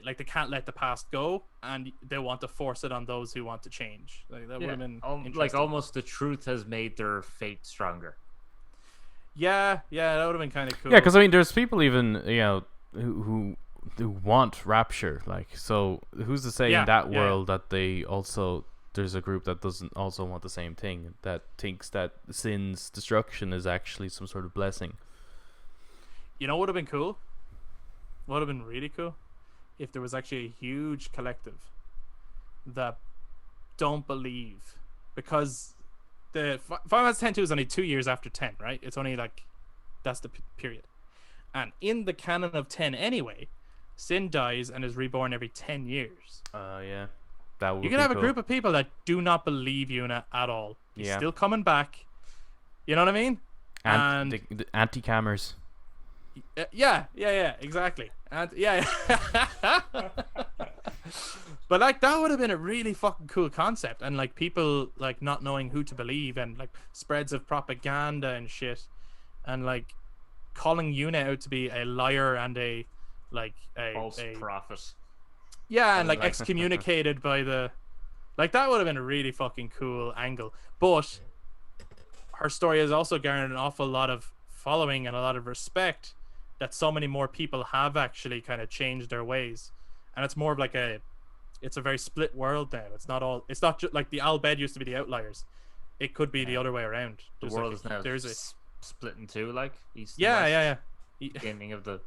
like they can't let the past go, and they want to force it on those who want to change. Like, that would have been interesting. Like, almost the truth has made their fate stronger. Yeah, that would have been kind of cool. Yeah, because I mean, there's people even who want Rapture. Like, so who's to say in that world that they also, there's a group that doesn't also want the same thing, that thinks that Sin's destruction is actually some sort of blessing. You know what would have been cool? What would have been really cool? If there was actually a huge collective that don't believe, because the Final Fantasy X is only 2 years after 10, right? It's only like, that's the period. And in the canon of 10 anyway, Sin dies and is reborn every 10 years. Yeah. That would you can have a group of people that do not believe Yuna at all. He's still coming back. You know what I mean? And the anti-cammers. Yeah, exactly. And yeah. But like, that would have been a really fucking cool concept, and like people like not knowing who to believe, and like spreads of propaganda and shit, and like calling Yuna out to be a liar and a false prophet. Yeah, and like excommunicated by the, like, that would have been a really fucking cool angle. But her story has also garnered an awful lot of following and a lot of respect, that so many more people have actually kind of changed their ways, and it's more of like it's a very split world now. It's not just like the Al Bhed used to be the outliers. It could be the other way around. The world is now split in two, like east and west. Yeah. Beginning of the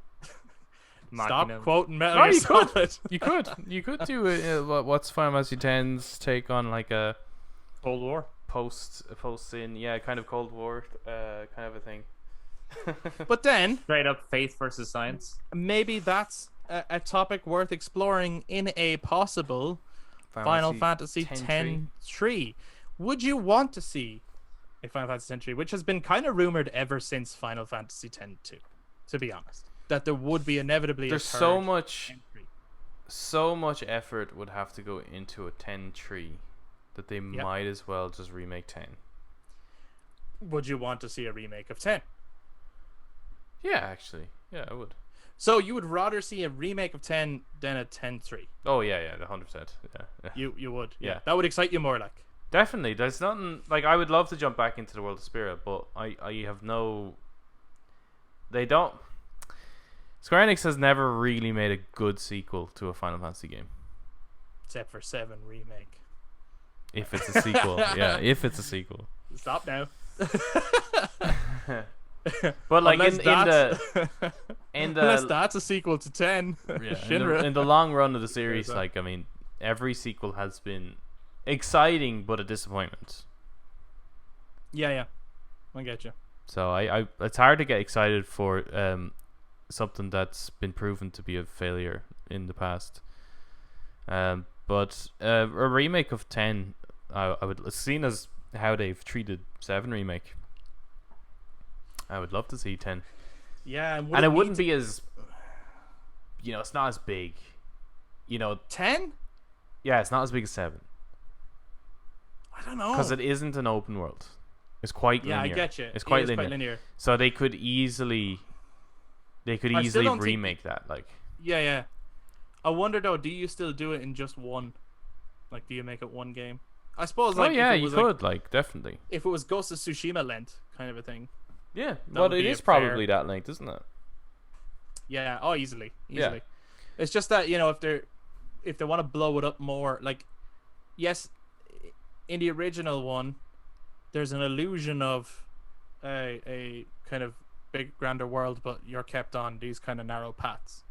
Stop quoting Metal Gear Solid. You could do what's Final Fantasy X's take on like a Cold War post Sin, kind of Cold War kind of a thing. But then straight up faith versus science. Maybe that's a topic worth exploring in a possible Final Fantasy X-3. Would you want to see a Final Fantasy X-3, which has been kind of rumored ever since Final Fantasy X-2, to be honest, that there would be inevitably there's so much effort would have to go into a 10-3 that they might as well just remake 10. Would you want to see a remake of 10? Yeah, actually. Yeah, I would. So you would rather see a remake of 10 than a 10-3? Oh, yeah, 100%. Yeah. You would? Yeah. That would excite you more, like? Definitely. There's nothing... Like, I would love to jump back into the world of Spirit, but I have no... They don't... Square Enix has never really made a good sequel to a Final Fantasy game. Except for 7 Remake. If it's a sequel. Yeah, if it's a sequel. Stop now. But like unless that's a sequel to 10. In the long run of the series, like, I mean, every sequel has been exciting but a disappointment. Yeah, I get you. So I it's hard to get excited for something that's been proven to be a failure in the past. But a remake of 10, I would, seen as how they've treated 7 Remake, I would love to see 10. Yeah, and it wouldn't be as, it's not as big. 10? Yeah, it's not as big as 7. don't know. Because it isn't an open world. It's quite linear. Yeah, I get you. It's quite quite linear. linear. So they could easily remake that. Like, yeah. I wonder though, do you still do it in just one? Like, do you make it one game? I suppose. Like, yeah, if it you was, could, like, definitely. If it was Ghost of Tsushima length kind of a thing. Yeah, well, it is probably that length, isn't it? Yeah. Oh, easily. Yeah. It's just that, you know, if they want to blow it up more, like, yes, in the original one, there's an illusion of a kind of big grander world, but you're kept on these kind of narrow paths.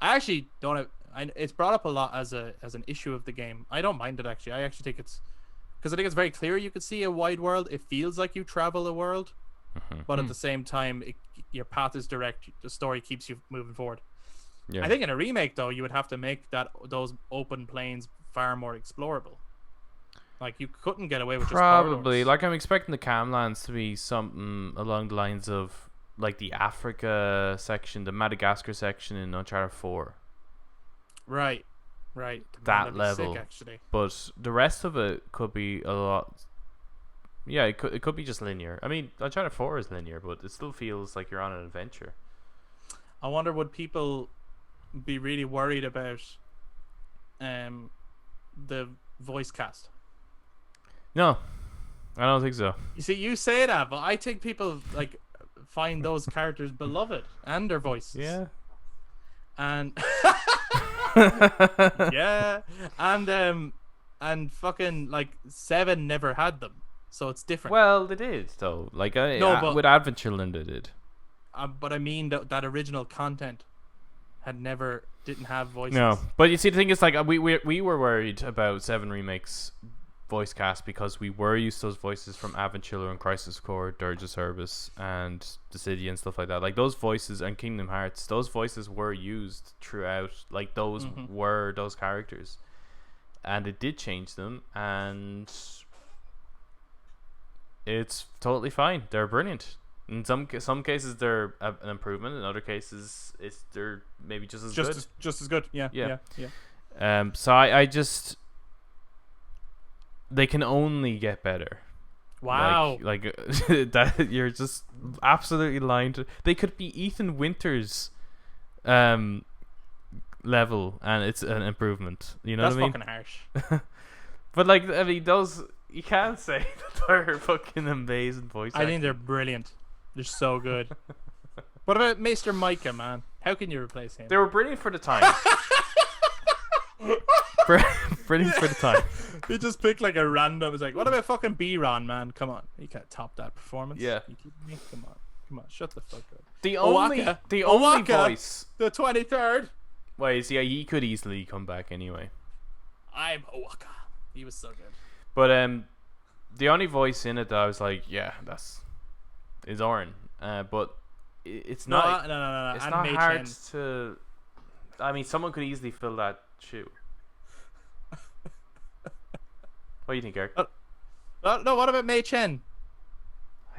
I actually don't have. It's brought up a lot as an issue of the game. I don't mind it actually. I actually think it's because I think it's very clear. You could see a wide world. It feels like you travel a world, but at the same time, your path is direct. The story keeps you moving forward. Yeah. I think in a remake though, you would have to make those open plains far more explorable. Like, you couldn't get away with probably. just Like, I'm expecting the Camlands to be something along the lines of like the Africa section, the Madagascar section in Uncharted 4. Right. That level. Sick, actually. But the rest of it could be a lot. Yeah, it could be just linear. I mean, Uncharted 4 is linear, but it still feels like you're on an adventure. I wonder, would people be really worried about the voice cast? No, I don't think so. You see, you say that, but I think people like find those characters beloved and their voices. Yeah. And yeah, and fucking like 7 never had them, so it's different. Well, they did though. Like, but with Adventureland, they did. But I mean that original content didn't have voices. No, but you see, the thing is, like, we were worried about 7 Remake's voice cast because we were used to those voices from Aventula and Crisis Core, Dirge of Service, and Dissidia and stuff like that. Like, those voices, and Kingdom Hearts, those voices were used throughout. Like, those were those characters, and it did change them, and it's totally fine. They're brilliant. In some cases, they're an improvement. In other cases, they're maybe just as good. Just as good. Yeah. So I just. They can only get better. Wow. Like that, you're just absolutely lying to. They could be Ethan Winters level, and it's an improvement. You know That's what I mean? fucking harsh. But like, I mean, those, you can't say that they're fucking amazing voice actors. I think they're brilliant. They're so good. What about Mr. Micah, man? How can you replace him? They were brilliant for the time. Brilliant for the time. He just picked like a random. It's like, what about fucking B-Ron, man? Come on, you can't top that performance. Yeah. You kidding me? Come on, shut the fuck up. The only Owaka, voice. the 23rd. Well, you see, he could easily come back anyway. I'm Owaka. He was so good. But the only voice in it that I was like, yeah, is Oren. But it's not. No. It's and not Mei hard Chen. to. I mean, someone could easily fill that shoe. What do you think, Eric? No, what about Mei Chen?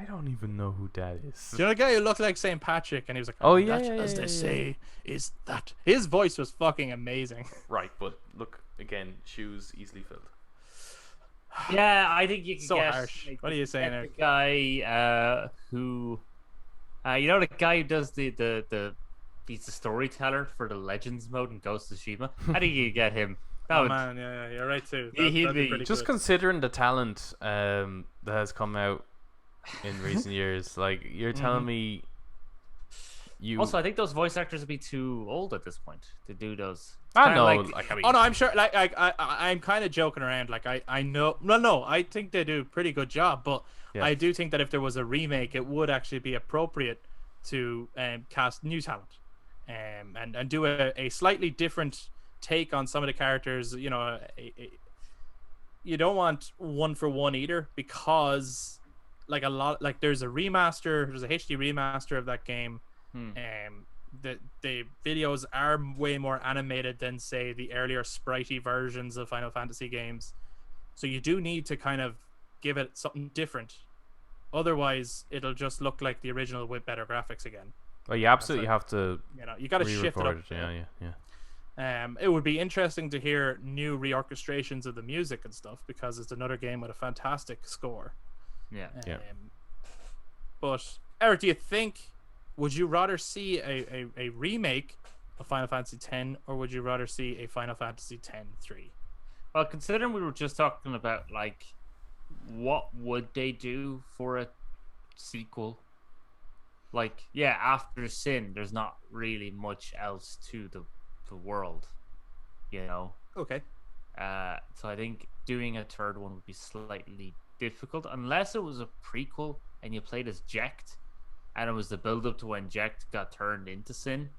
I don't even know who that is. Do you know the guy who looked like St. Patrick and he was like, Oh, yeah, that, yeah, as yeah, they yeah. say, is that. His voice was fucking amazing. Right, but look, again, shoes easily filled. Yeah, I think you can So get. harsh. Like, What are you saying, the Eric? guy who, you know, the guy who does he's the storyteller for the Legends mode in Ghost of Tsushima. I think you get him. That Oh would- man, yeah, you're right too. He'd That'd be be- pretty Just good. considering the talent that has come out in recent years, like, you're telling me you. Also, I think those voice actors would be too old at this point to do those. I Kinda know. like- I mean, Oh no, I'm sure. Like I'm kind of joking around. Like I know. No. I think they do a pretty good job. But Yeah. I do think that if there was a remake, it would actually be appropriate to cast new talent, and do a slightly different take on some of the characters. You know, you don't want one for one either, because like there's a remaster, there's a HD remaster of that game. The videos are way more animated than, say, the earlier spritey versions of Final Fantasy games, so you do need to kind of give it something different. Otherwise, it'll just look like the original with better graphics again. well, you absolutely have to You know, you got to shift it up. re-record it. Yeah. It would be interesting to hear new reorchestrations of the music and stuff because it's another game with a fantastic score. Yeah. But Eric, do you think would you rather see a remake of Final Fantasy X or would you rather see a Final Fantasy X-3? Well, considering we were just talking about like what would they do for a sequel? Like, yeah, after Sin, there's not really much else to the world, you know. Okay. So I think doing a third one would be slightly difficult unless it was a prequel and you played as Jecht, and it was the build up to when Jecht got turned into Sin.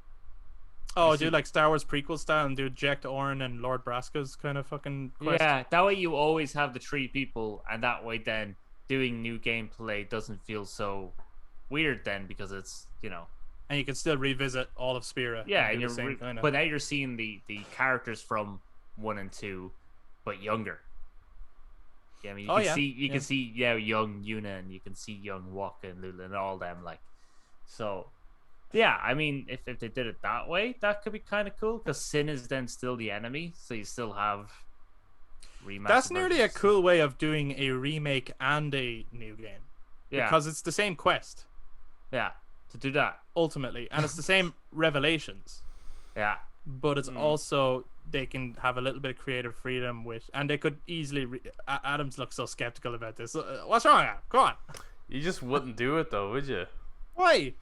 Oh, do like Star Wars prequel style and do Jecht, Orin, and Lord Braska's kind of fucking quest? Yeah, that way you always have the three people, and that way then doing new gameplay doesn't feel so weird then because it's, you know. And you can still revisit all of Spira. Yeah, and and do the same kind of... but now you're seeing the characters from 1 and 2, but younger. Yeah, I mean, you can see young Yuna, and you can see young Waka and Lula and all them, like. So, yeah, I mean, if they did it that way, that could be kind of cool because Sin is then still the enemy, so you still have remastered. That's nearly a cool way of doing a remake and a new game. Yeah, because it's the same quest. Yeah, to do that ultimately, and it's the same revelations. Yeah, but it's also they can have a little bit of creative freedom with, and they could easily. Adams looks so skeptical about this. What's wrong, Adam? Come on. You just wouldn't do it though, would you? Why?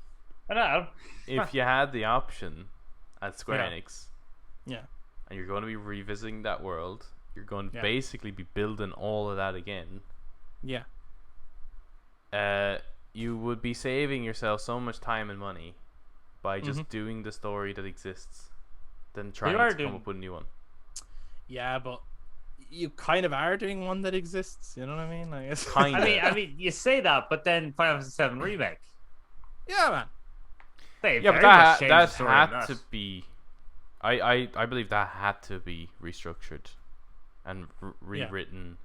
I know. If you had the option at Square Enix, yeah, and you're going to be revisiting that world, you're going to basically be building all of that again. Yeah. You would be saving yourself so much time and money by just doing the story that exists than trying to come up with a new one. Yeah, but you kind of are doing one that exists. You know what I mean? Like, it's Kinda. I mean, you say that, but then Final Fantasy VII Remake. Yeah, man. But that had to be. I believe that had to be restructured and rewritten.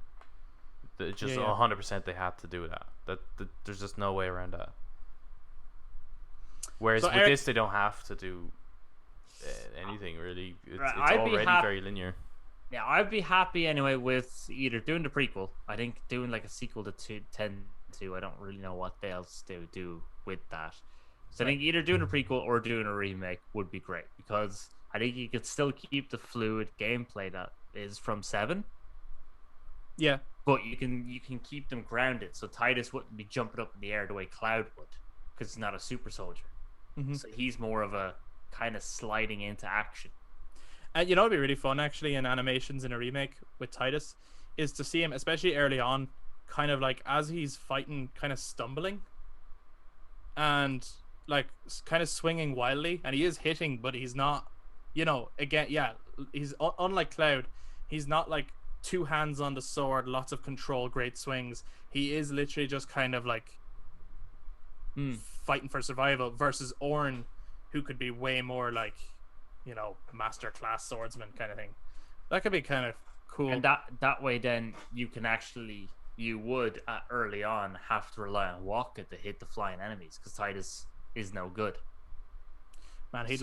Yeah. Just 100% they had to do that. That there's just no way around that. Whereas with this, they don't have to do anything really. It's already very linear. Yeah, I'd be happy anyway with either doing the prequel. I think doing like a sequel to 10-2. I don't really know what else they would do with that. So I think either doing a prequel or doing a remake would be great because I think you could still keep the fluid gameplay that is from 7. Yeah. But you can keep them grounded, so Titus wouldn't be jumping up in the air the way Cloud would, because he's not a super soldier. So he's more of a kind of sliding into action. You know, it'd be really fun actually in animations in a remake with Titus, is to see him, especially early on, kind of like as he's fighting, kind of stumbling, and like kind of swinging wildly, and he is hitting, but he's not, you know, again, he's unlike Cloud, he's not like 2 hands on the sword, lots of control, great swings. He is literally just kind of like fighting for survival versus Ornn, who could be way more like, you know, master class swordsman kind of thing. That could be kind of cool. And that way then you would early on have to rely on Waka to hit the flying enemies because Titus is no good. Man, he'd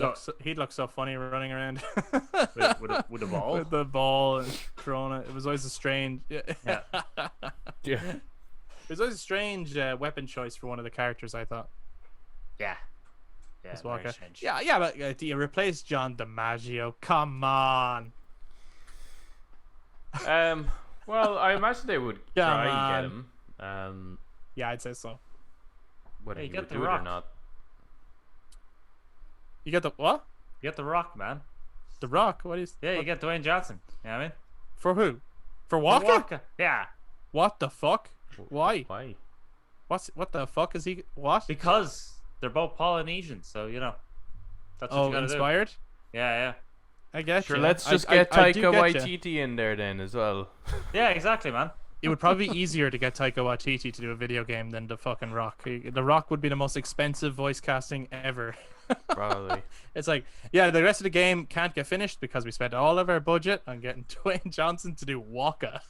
look so funny running around with a ball. With the ball and throwing it. It was always a strange. Yeah. It was always a strange weapon choice for one of the characters, I thought. Yeah. Very strange. Yeah, but do you replace John DiMaggio? Come on. Well, I imagine they would try and get him. Yeah, I'd say so. Whether he would do it or not. You get the what? You get the Rock, man. The Rock? What is? Yeah, you get Dwayne Johnson. You know what I mean? For who? For Waka? Yeah. What the fuck? Why? Why? What the fuck is he? What? Because they're both Polynesian, so you know. That's what you gotta inspired? do. Yeah. I guess. Sure, let's just get Taika Waititi in there then as well. Yeah, exactly, man. It would probably be easier to get Taika Waititi to do a video game than the fucking Rock. The Rock would be the most expensive voice casting ever. Probably. It's like, yeah, the rest of the game can't get finished because we spent all of our budget on getting Dwayne Johnson to do Waka.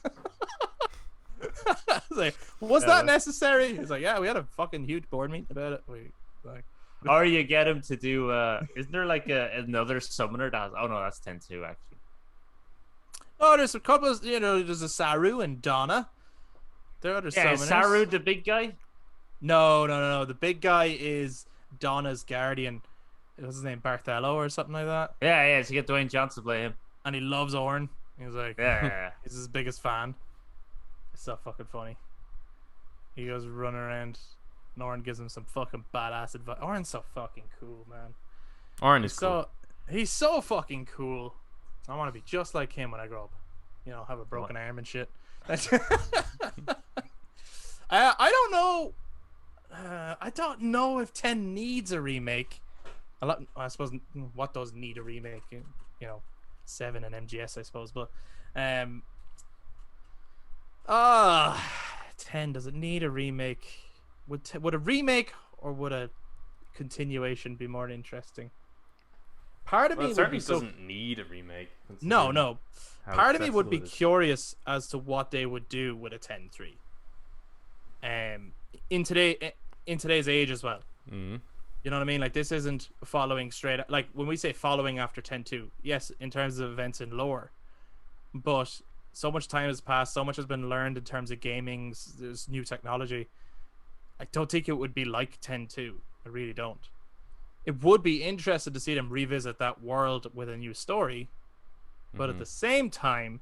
It's like, was that necessary? It's like, yeah, we had a fucking huge board meeting about it. Or you get him to do. Isn't there like another summoner that has? Oh no, that's 10-2 actually. Oh, there's a couple of, there's a Saru and Donna. There are other Yeah, summoners. is Saru the big guy? No. The big guy is Donna's guardian. What's his name? Barthelo or something like that. Yeah. So you get Dwayne Johnson to play him. And he loves Orin. He's like, Yeah. he's his biggest fan. It's so fucking funny. He goes running around. And Orin gives him some fucking badass advice. Orin's so fucking cool, man. Orin is cool. He's so fucking cool. I want to be just like him when I grow up. Have a broken arm and shit. I don't know. I don't know if 10 needs a remake. I suppose what does need a remake? 7 and MGS, I suppose. But 10, does it need a remake? Would a remake or would a continuation be more interesting? Part of me certainly doesn't need a remake. No. Part of me would be curious as to what they would do with a 10-3. In today's age as well. Mm-hmm. You know what I mean? Like, this isn't following straight. Like, when we say following after 10-2, yes, in terms of events and lore, but so much time has passed, so much has been learned in terms of gaming. There's new technology. I don't think it would be like 10-2. I really don't. It would be interesting to see them revisit that world with a new story, but at the same time,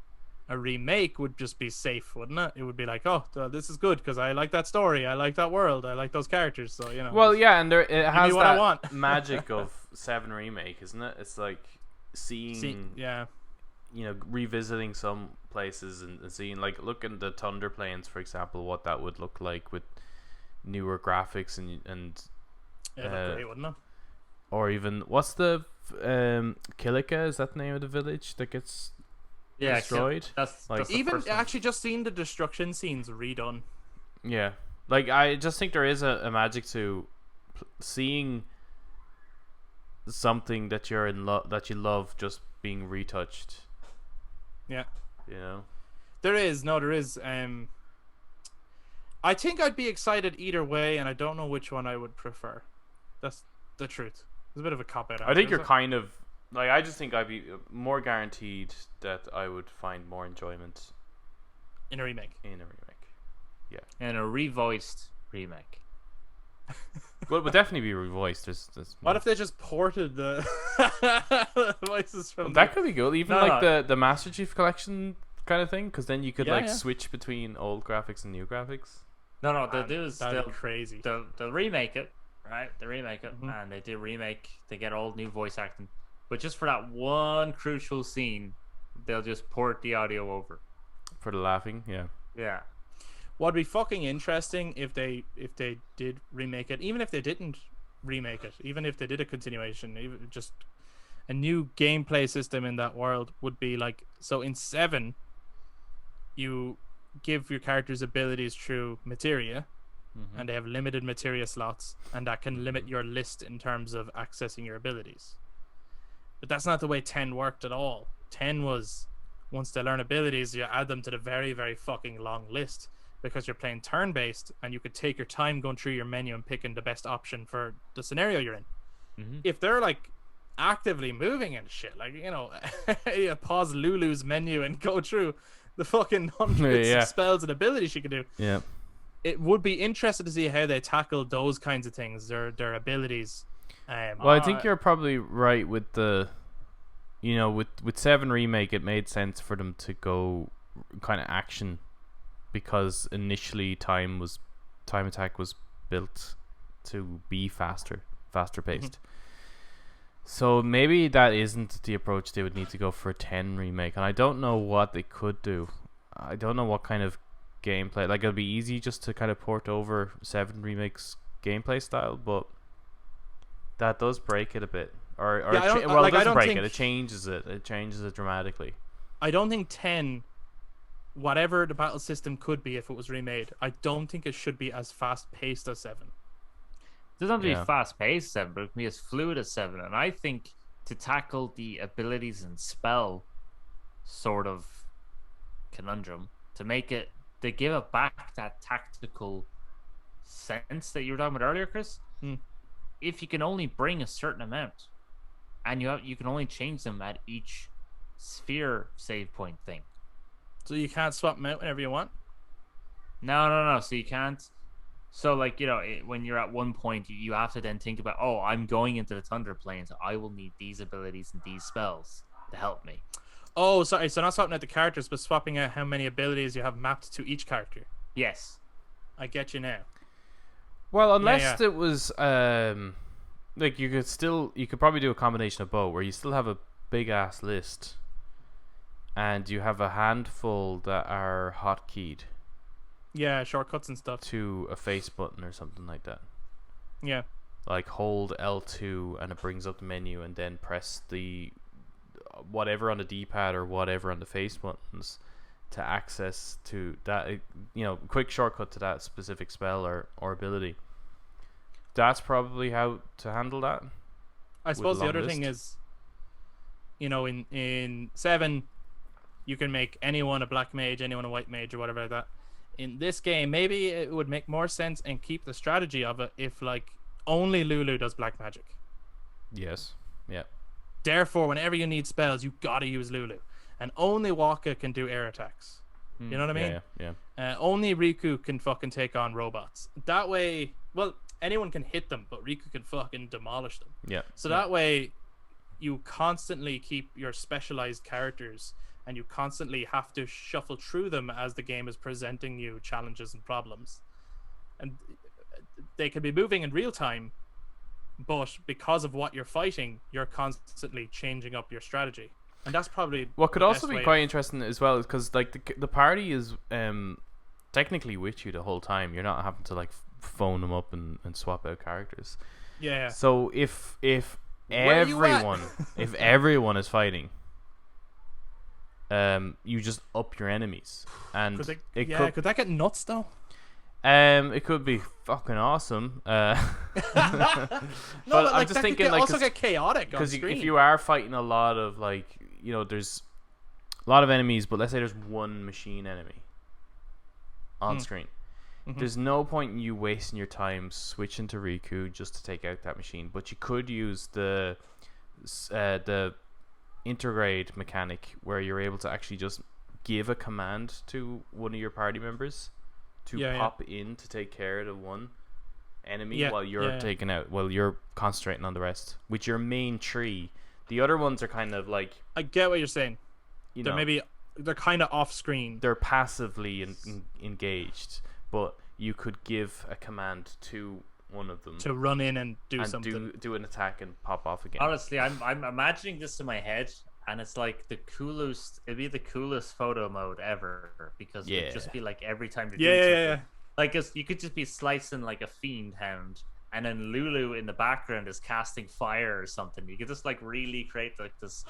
a remake would just be safe, wouldn't it? It would be like, oh, this is good because I like that story, I like that world, I like those characters. So Well, yeah, and it has what I that want. magic of 7 remake, isn't it? It's like seeing, revisiting some places and seeing, like, look at the Thunder Plains, for example, what that would look like with newer graphics and great, wouldn't it? Or even what's the Kilika? Is that the name of the village that gets destroyed? That's even actually just seeing the destruction scenes redone. Yeah, like I just think there is a magic to seeing something that you're that you love just being retouched. Yeah, there is. I think I'd be excited either way, and I don't know which one I would prefer. That's the truth. It's a bit of a cop-out. I think you're kind of like, I just think I'd be more guaranteed that I would find more enjoyment in a remake. Yeah. In a revoiced remake. Well, it would definitely be revoiced. There's what if they just ported the voices from? That could be good. Even the Master Chief Collection kind of thing, because then you could switch between old graphics and new graphics. No, they'll do is they'll crazy. They'll remake it. Right, they remake it, and they do remake. They get all new voice acting, but just for that one crucial scene, they'll just port the audio over for the laughing. Yeah. What'd be fucking interesting if they did remake it, even if they didn't remake it, even if they did a continuation, even just a new gameplay system in that world would be like, so in 7, you give your characters abilities through materia. And they have limited materia slots, and that can limit your list in terms of accessing your abilities. But that's not the way 10 worked at all. 10 was, once they learn abilities, you add them to the very, very fucking long list, because you're playing turn-based, and you could take your time going through your menu and picking the best option for the scenario you're in. If they're like actively moving and shit, like, you pause Lulu's menu and go through the fucking hundreds of spells and abilities she can do. Yeah. It would be interesting to see how they tackle those kinds of things, their abilities. Well, I think you're probably right with the, with 7 remake, it made sense for them to go kind of action, because initially time attack was built to be faster paced. So maybe that isn't the approach they would need to go for a 10 remake, and I don't know what they could do. I don't know what kind of gameplay, like, it'll be easy just to kind of port over 7 remakes gameplay style, but that does break it a bit, it doesn't break it, it changes it dramatically. I don't think 10, whatever the battle system could be if it was remade, I don't think it should be as fast paced as 7. It doesn't have to be fast paced 7, but it can be as fluid as 7. And I think to tackle the abilities and spell sort of conundrum, to make it, to give it back that tactical sense that you were talking about earlier, Chris, if you can only bring a certain amount, and you can only change them at each sphere save point thing. So you can't swap them out whenever you want? No. So you can't. So, like, when you're at one point, you have to then think about, oh, I'm going into the Thunder Plains. I will need these abilities and these spells to help me. Oh, sorry. So not swapping out the characters, but swapping out how many abilities you have mapped to each character. Yes. I get you now. Well, unless it was like you could probably do a combination of both, where you still have a big ass list, and you have a handful that are hotkeyed. Yeah, shortcuts and stuff. To a face button or something like that. Yeah. Like hold L2 and it brings up the menu, and then press the whatever on the D-pad or whatever on the face buttons to access to that, quick shortcut to that specific spell or ability. That's probably how to handle that. I suppose the other thing is, in 7, you can make anyone a black mage, anyone a white mage, or whatever like that. In this game, maybe it would make more sense and keep the strategy of it if, like, only Lulu does black magic. Yes. Yeah. Therefore, whenever you need spells, you gotta use Lulu. And only Waka can do air attacks. You know what I mean? Yeah. Only Riku can fucking take on robots. That way, well, anyone can hit them, but Riku can fucking demolish them. Yeah. So that way, you constantly keep your specialized characters, and you constantly have to shuffle through them as the game is presenting you challenges and problems. And they can be moving in real time, but because of what you're fighting, you're constantly changing up your strategy. And that's probably what could also be quite interesting as well, because like the party is technically with you the whole time. You're not having to like phone them up and swap out characters. Yeah. So if everyone is fighting, you just up your enemies, and could that get nuts though? It could be fucking awesome. But I'm just thinking, like, also get chaotic on because screen. if you are fighting a lot of, like, there's a lot of enemies, but let's say there's one machine enemy on screen. Mm-hmm. There's no point in you wasting your time switching to Riku just to take out that machine. But you could use the intergrade mechanic, where you're able to actually just give a command to one of your party members to pop in to take care of the one enemy while you're you're concentrating on the rest with your main tree. The other ones are kind of like, I get what you're saying. They're kind of off screen. They're passively engaged, but you could give a command to one of them to run in and do something, do an attack and pop off again. Honestly, I'm imagining this in my head, and it's like it'd be the coolest photo mode ever, because it'd just be like every time you're doing something. Like, you could just be slicing like a fiend hound, and then Lulu in the background is casting fire or something. You could just like really create like this,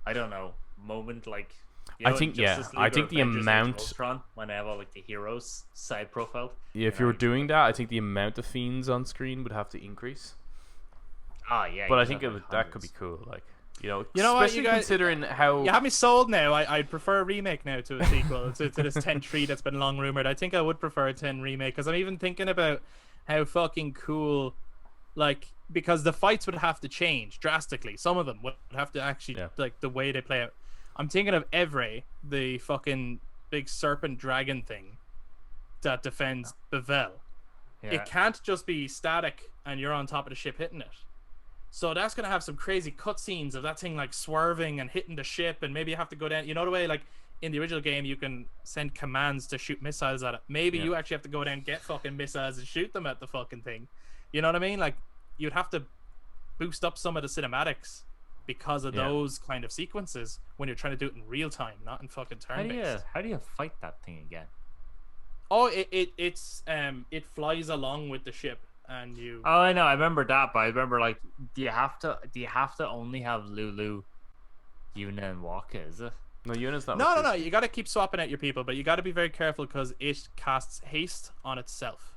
I don't know, moment, like, I think the amount when I have all like the heroes side profile. Yeah, if you were doing that, I think the amount of fiends on screen would have to increase. Ah, yeah. But I think that could be cool. Like, especially what, you guys, considering how you have me sold now. I'd prefer a remake now to a sequel to this 10-3 that's been long rumored. I think I would prefer a 10 remake, because I'm even thinking about how fucking cool, like, because the fights would have to change drastically. Some of them would have to actually like the way they play out. I'm thinking of Evre, the fucking big serpent dragon thing that defends Bevel. Yeah. It can't just be static and you're on top of the ship hitting it. So that's going to have some crazy cutscenes of that thing like swerving and hitting the ship, and maybe you have to go down. You know the way, like, in the original game, you can send commands to shoot missiles at it. Maybe you actually have to go down and get fucking missiles and shoot them at the fucking thing. You know what I mean? Like, you'd have to boost up some of the cinematics because of those kind of sequences when you're trying to do it in real time, not in fucking turn-based. How do you fight that thing again? Oh, it flies along with the ship, and you. Oh, I know. I remember that, but I remember, like, do you have to only have Lulu, Yuna, and Waka? Is it? No, Yuna's not. No. You got to keep swapping out your people, but you got to be very careful because it casts haste on itself.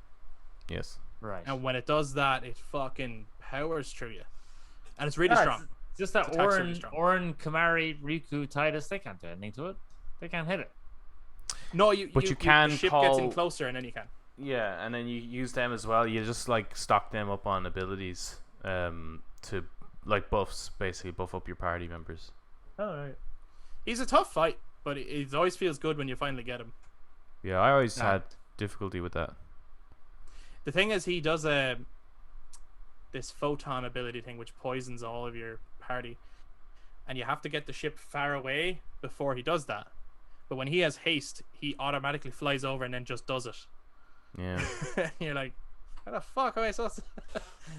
Yes. Right. And when it does that, it fucking powers through you, and it's really strong. Just that Orin, Kamari, Riku, Titus, they can't do anything to it. They can't hit it. No, you can. The ship gets in closer, and then you can. Yeah, and then you use them as well. You just like stock them up on abilities. to like buffs, basically buff up your party members. Oh right. He's a tough fight, but it always feels good when you finally get him. Yeah, I always had difficulty with that. The thing is, he does this photon ability thing, which poisons all of your party, and you have to get the ship far away before he does that. But when he has haste, he automatically flies over and then just does it. Yeah. You're like, how the fuck am I supposed to...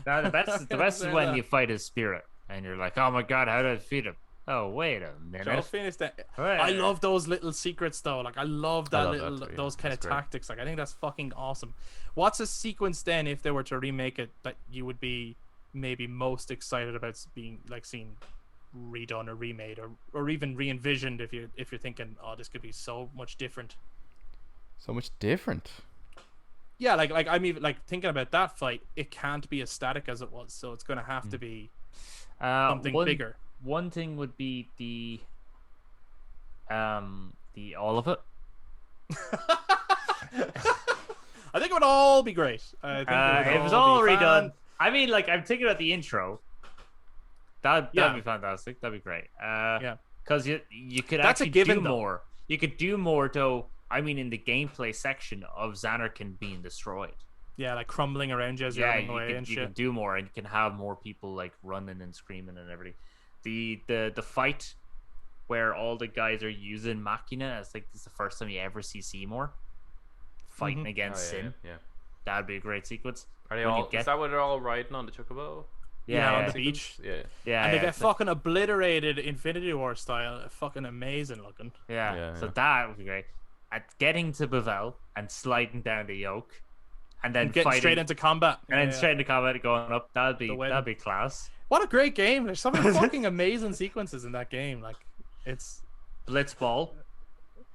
Now, the best is when you fight his spirit, and you're like, oh my god, how do I defeat him? Oh, wait a minute. Finish that. I love those little secrets though. Like I love those kind of tactics. Like I think that's fucking awesome. What's a sequence then, if they were to remake it, that you would be maybe most excited about being like seeing redone or remade or even re-envisioned if you're thinking, oh, this could be so much different. So much different. Yeah, like I'm even like thinking about that fight. It can't be as static as it was, so it's going to have to be something bigger. One thing would be the all of it. I think it would all be great. I think it was all redone. I mean, like I'm thinking about the intro. That'd be fantastic. That'd be great. Because you could actually do more. You could do more though. I mean, in the gameplay section of Xanarkand being destroyed. Yeah, like crumbling around you as you're running away and shit. You can do more, and you can have more people like running and screaming and everything. The fight where all the guys are using Machina, it's like this is the first time you ever see Seymour fighting against Sin. Yeah. That'd be a great sequence. Are they all? Is that what they're all riding on the chocobo? Yeah, on the beach. Yeah. And they get fucking obliterated Infinity War style. Fucking amazing looking. Yeah. So that would be great. At getting to Bevelle and sliding down the yoke, and then getting fighting, straight into combat, and then straight into combat, going up. That'd be class. What a great game! There's so many fucking amazing sequences in that game. Like it's Blitzball.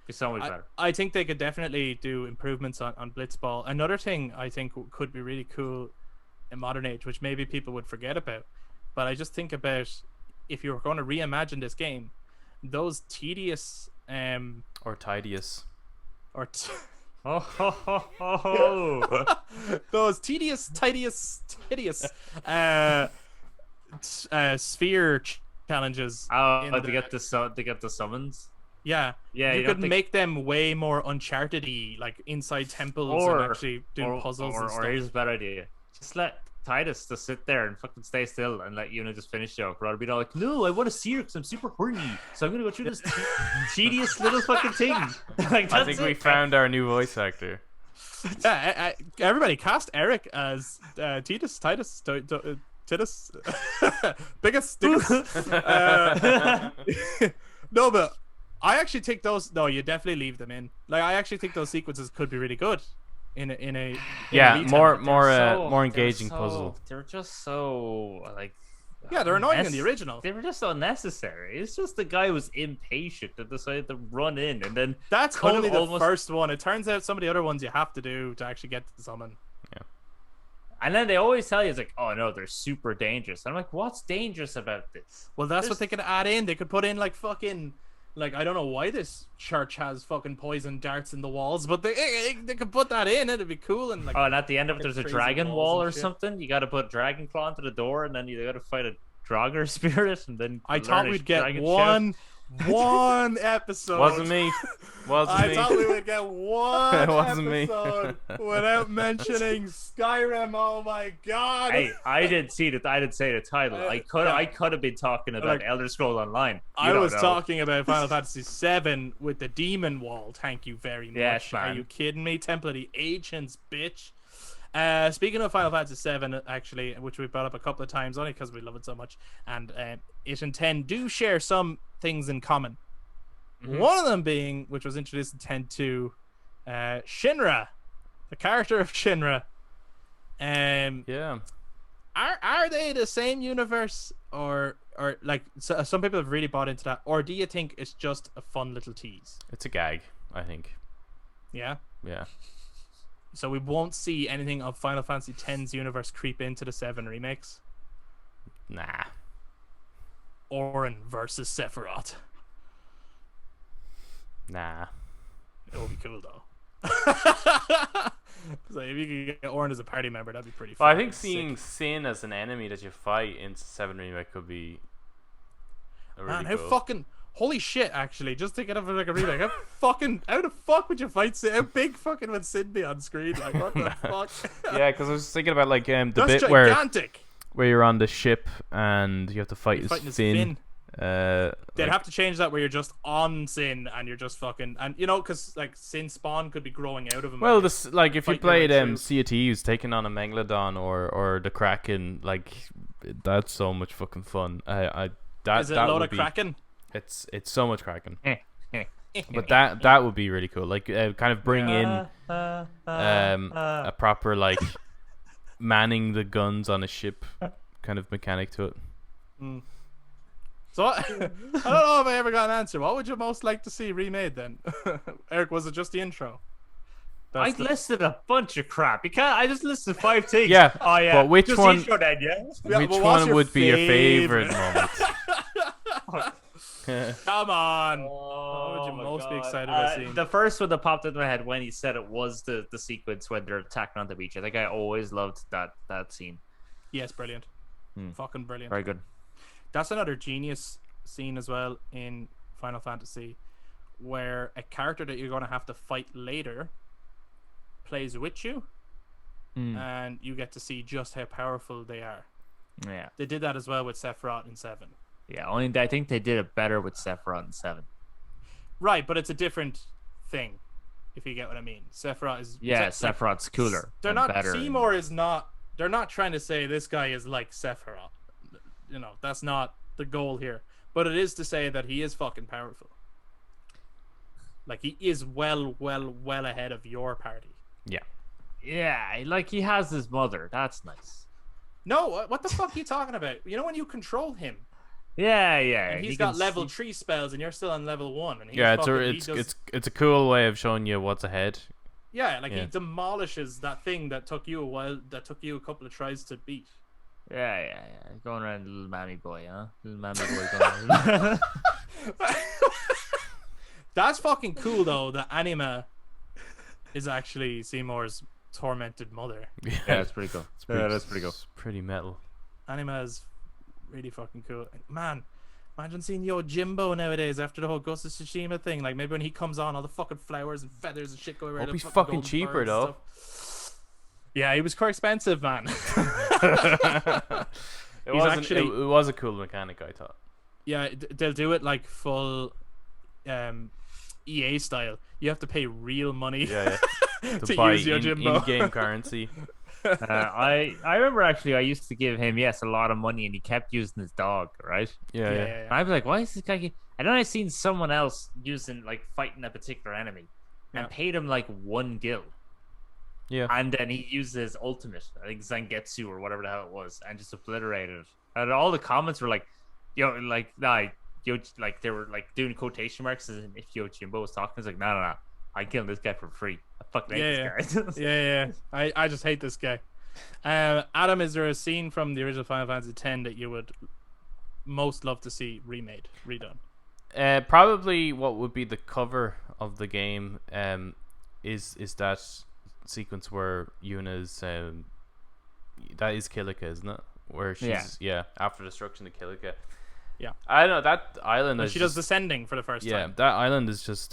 Be so much better. I think they could definitely do improvements on Blitzball. Another thing I think could be really cool in modern age, which maybe people would forget about, but I just think about if you were going to reimagine this game, those tedious or tidious. Those tidious sphere challenges. To get the summons. Yeah. You could make them way more Uncharted-y, like inside temples and actually do puzzles and stuff. Or here's a better idea: just let Titus to sit there and fucking stay still and let Yuna just finish the joke. Rather be like, no, I want to see her because I'm super horny, so I'm gonna go through this tedious little fucking thing. Like, I think we found our new voice actor. Yeah, everybody cast Eric as Titus, biggest. No, but I actually think those. No, you definitely leave them in. Like, I actually think those sequences could be really good. In a more engaging puzzle. They're just so like. Yeah, they're annoying in the original. They were just unnecessary. It's just the guy was impatient and decided to run in, and then that's only the first one. It turns out some of the other ones you have to do to actually get to summon. Yeah. And then they always tell you, it's like, oh no, they're super dangerous. And I'm like, what's dangerous about this? Well, that's what they could add in. They could put in like fucking. Like, I don't know why this church has fucking poison darts in the walls, but they could put that in. It'd be cool. And like, and at the end of it, there's a dragon wall or something. You got to put dragon claw into the door, and then you got to fight a Draugr spirit, and then I thought we'd get one episode. Wasn't me. I thought we would get one episode without mentioning Skyrim. Oh my god! Hey, I didn't say the title. I could have been talking about Elder Scrolls Online. I was talking about Final Fantasy VII with the demon wall. Thank you very much. Yes, man. Are you kidding me? Temple of the Ancients, bitch. Speaking of Final Fantasy VII, actually, which we brought up a couple of times, only because we love it so much, and 8 and 10 do share some things in common. Mm-hmm. One of them being, which was introduced in 10.2, Shinra, the character of Shinra. Yeah. Are they the same universe, or like some people have really bought into that, or do you think it's just a fun little tease? It's a gag, I think. Yeah. Yeah. So we won't see anything of Final Fantasy X's universe creep into the 7 remakes? Nah. Auron versus Sephiroth. Nah. It will be cool though. So if you could get Orin as a party member, that'd be pretty. Well, I think sick. seeing Sin as an enemy that you fight in 7 Remake could be really Man, how cool. fucking holy shit! Actually, just thinking of it like a remake. How the fuck would you fight Sin? How big fucking would Sin be on screen? Like what the fuck? Yeah, because I was thinking about like the That's bit gigantic. where you're on the ship and you have to fight his fin. They'd have to change that where you're just on Sin and you're just fucking and you know because like Sin spawn could be growing out of him. Well, this like if you fighting your way played Sea of Thieves taking on a Megalodon or the Kraken, like that's so much fucking fun. That is it that a load would of be, Kraken? It's so much Kraken. But that would be really cool. Like kind of bring in a proper like manning the guns on a ship kind of mechanic to it. So I don't know if I ever got an answer. What would you most like to see remade then? Eric, was it just the intro? I listed a bunch of crap. You can't. I just listed 5 things. Yeah. Oh yeah. But which just one? Intro then, yeah? Which but what's one your would be your favorite favorite? moment? Come on. Oh, what would you my most be God. excited about seeing? The first one that popped into my head when he said it was the sequence when they're attacking on the beach. I think I always loved that scene. Yes, brilliant. Fucking brilliant. Very good. That's another genius scene as well in Final Fantasy where a character that you're going to have to fight later plays with you and you get to see just how powerful they are. Yeah. They did that as well with Sephiroth in 7. Yeah, only I think they did it better with Sephiroth in 7. Right, but it's a different thing, if you get what I mean. Sephiroth is... Yeah, like, Sephiroth's cooler. They're and not... better. Seymour is not... They're not trying to say this guy is like Sephiroth. You know, that's not the goal here. But it is to say that he is fucking powerful. Like, he is well ahead of your party. Yeah. Yeah, like he has his mother. That's nice. No, what the fuck are you talking about? You know when you control him, Yeah. and he's got level 3 spells, and you're still on level 1. And he's Yeah, fucking, it's a cool way of showing you what's ahead. Yeah, like he demolishes that thing that took you a while, that took you a couple of tries to beat. Yeah. Going around little mammy boy, huh? Little mammy boy going around. That's fucking cool though. That Anima is actually Seymour's tormented mother. Yeah, that's pretty cool. That's pretty cool. It's pretty metal. Anima is really fucking cool. Man, imagine seeing Jimbo nowadays after the whole Ghost of Tsushima thing. Like maybe when he comes on, all the fucking flowers and feathers and shit go around. Hope he's the fucking golden cheaper birds and though. stuff. Yeah, he was quite expensive, man. It was a cool mechanic, I thought. Yeah, they'll do it like full EA style. You have to pay real money to to buy use Yojimbo. in-game currency. I remember actually I used to give him a lot of money and he kept using his dog, right? Yeah. And I was like, why is this guy? And then I seen someone else using like fighting a particular enemy and paid him like 1 gil. Yeah. And then he used his ultimate, I think Zangetsu or whatever the hell it was, and just obliterated it. And all the comments were like, like they were like doing quotation marks as if Yojimbo was talking. It's like, no, I'm killing this guy for free. I fucking hate this guy. yeah. I just hate this guy. Adam, is there a scene from the original Final Fantasy X that you would most love to see redone? Probably what would be the cover of the game is that sequence where Yuna's that is Kilika, isn't it? Where she's after destruction of Kilika. Yeah, I don't know, that island. When she does descending for the first time. Yeah, that island is just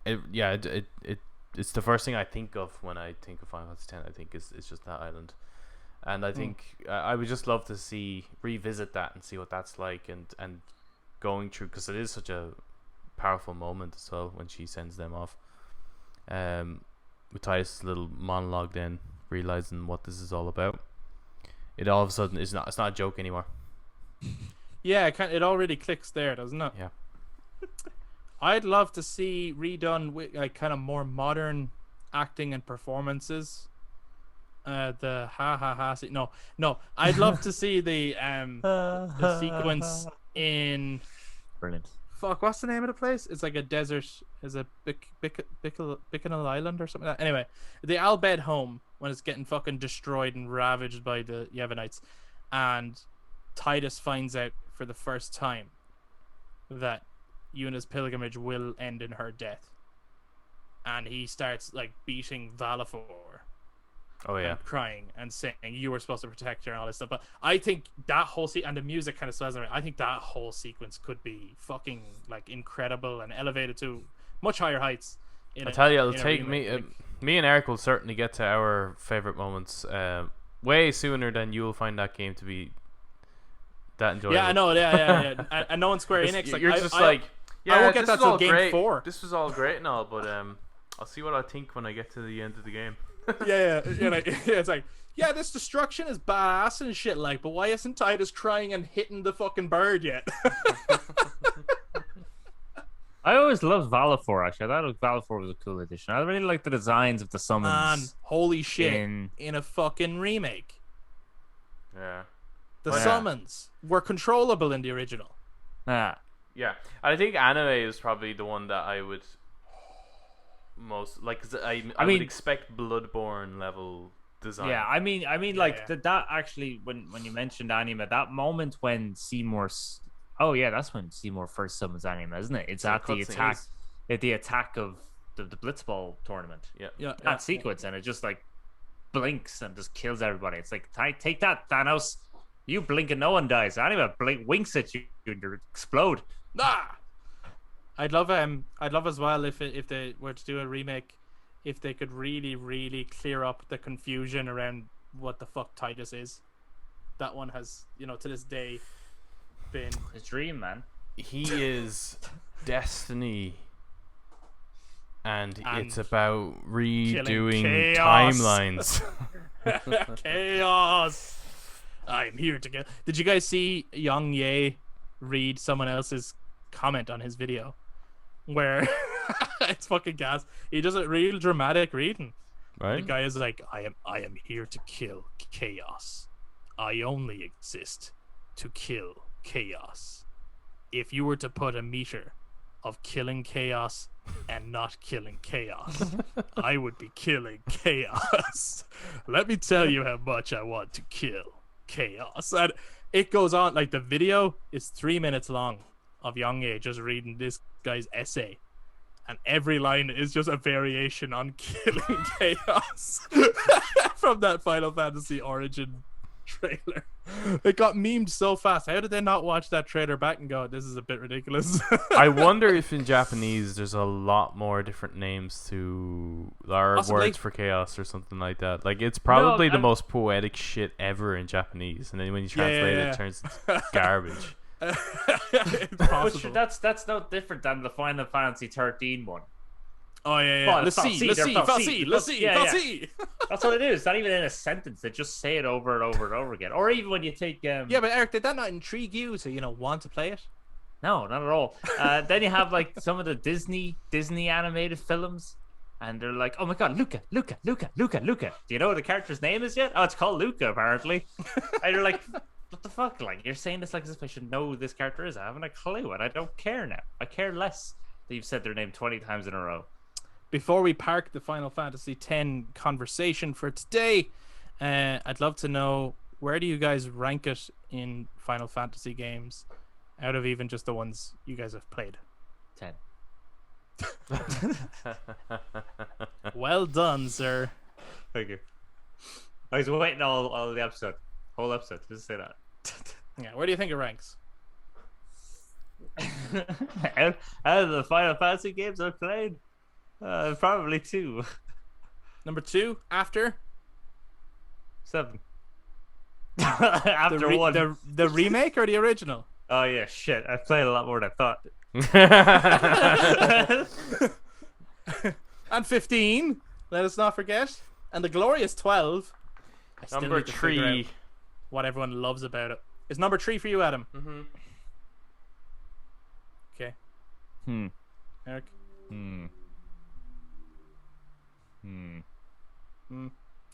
it's the first thing I think of when I think of Final Fantasy X. I think it's just that island, and I think I would just love to revisit that and see what that's like, and going through, because it is such a powerful moment as well when she sends them off. With Titus' little monologue, then realizing what this is all about, it all of a sudden it's not a joke anymore. Yeah, it all really clicks there, doesn't it? Yeah. I'd love to see redone with like kind of more modern acting and performances. The no. I'd love to see the sequence in Brilliant. Fuck, what's the name of the place? It's like a desert. Is a Bicanal Island or something like that. Anyway, the Al Bhed home when it's getting fucking destroyed and ravaged by the Yevonites, and Titus finds out for the first time that Yuna's pilgrimage will end in her death. and he starts like beating Valifor. Oh yeah. And crying and saying you were supposed to protect her and all this stuff. But I think that whole and the music kind of swells around. I think that whole sequence could be fucking like incredible and elevated to much higher heights. I tell you, it'll take me. Me and Eric will certainly get to our favorite moments way sooner than you will find that game to be that enjoyable. Yeah, I know. Yeah. And knowing Square Enix, like, you're just like, yeah, I won't get that till game 4. This was all great and all, but I'll see what I think when I get to the end of the game. yeah, it's like, yeah, this destruction is badass and shit, like, but why isn't Titus crying and hitting the fucking bird yet? I always loved Valifor, actually. I thought Valifor was a cool addition. I really like the designs of the summons. Man, holy shit, in a fucking remake. Yeah. The summons were controllable in the original. Yeah. I think anime is probably the one that I would most like. 'Cause I would expect Bloodborne level design. Yeah, I mean, like that actually. When you mentioned anime, that moment when Seymour, that's when Seymour first summons anime, isn't it? It's at the attack, at the attack of the Blitzball tournament. Yeah. That sequence, and it just like blinks and just kills everybody. It's like, take that, Thanos. You blink and no one dies. Anime winks at you and you explode. I'd love as well if they were to do a remake, if they could really, really clear up the confusion around what the fuck Titus is. That one has, to this day been his dream, man. He is destiny, and it's about redoing timelines. Chaos. I'm here to get. Did you guys see Yang Ye read someone else's comment on his video, where it's fucking gas? He does a real dramatic reading. Right. The guy is like, I am here to kill chaos. I only exist to kill chaos. If you were to put a meter of killing chaos and not killing chaos, I would be killing chaos. Let me tell you how much I want to kill chaos. And it goes on, like, the video is 3 minutes long of Yang just reading this guy's essay, and every line is just a variation on killing chaos from that Final Fantasy Origin trailer. It got memed so fast. How did they not watch that trailer back and go, this is a bit ridiculous? I wonder if in Japanese there's a lot more different names to our words for chaos or something like that. Like, it's probably the most poetic shit ever in Japanese, and then when you translate it, it turns into garbage. But that's no different than the Final Fantasy 13 one. Oh yeah. Let's see. That's what it is. It's not even in a sentence. They just say it over and over and over again. Or even when you take yeah, but Eric, did that not intrigue you to want to play it? No, not at all. Then you have like some of the Disney animated films, and they're like, oh my god, Luca. Do you know what the character's name is yet? Oh, it's called Luca apparently. And you're like, what the fuck? Like, you're saying this like as if I should know who this character is. I haven't a clue, and I don't care now. I care less that you've said their name 20 times in a row. Before we park the Final Fantasy X conversation for today, I'd love to know, where do you guys rank it in Final Fantasy games, out of even just the ones you guys have played? 10. Well done, sir. Thank you. I was waiting all the whole episode, just say that. Yeah, where do you think it ranks? out of the Final Fantasy games I've played, probably 2. Number 2 after 7. After 1. The remake or the original? Oh yeah, shit! I played a lot more than I thought. And 15. Let us not forget. And the glorious 12. Number 3. What everyone loves about it. Is number 3 for you, Adam? Mm-hmm. Okay. Eric?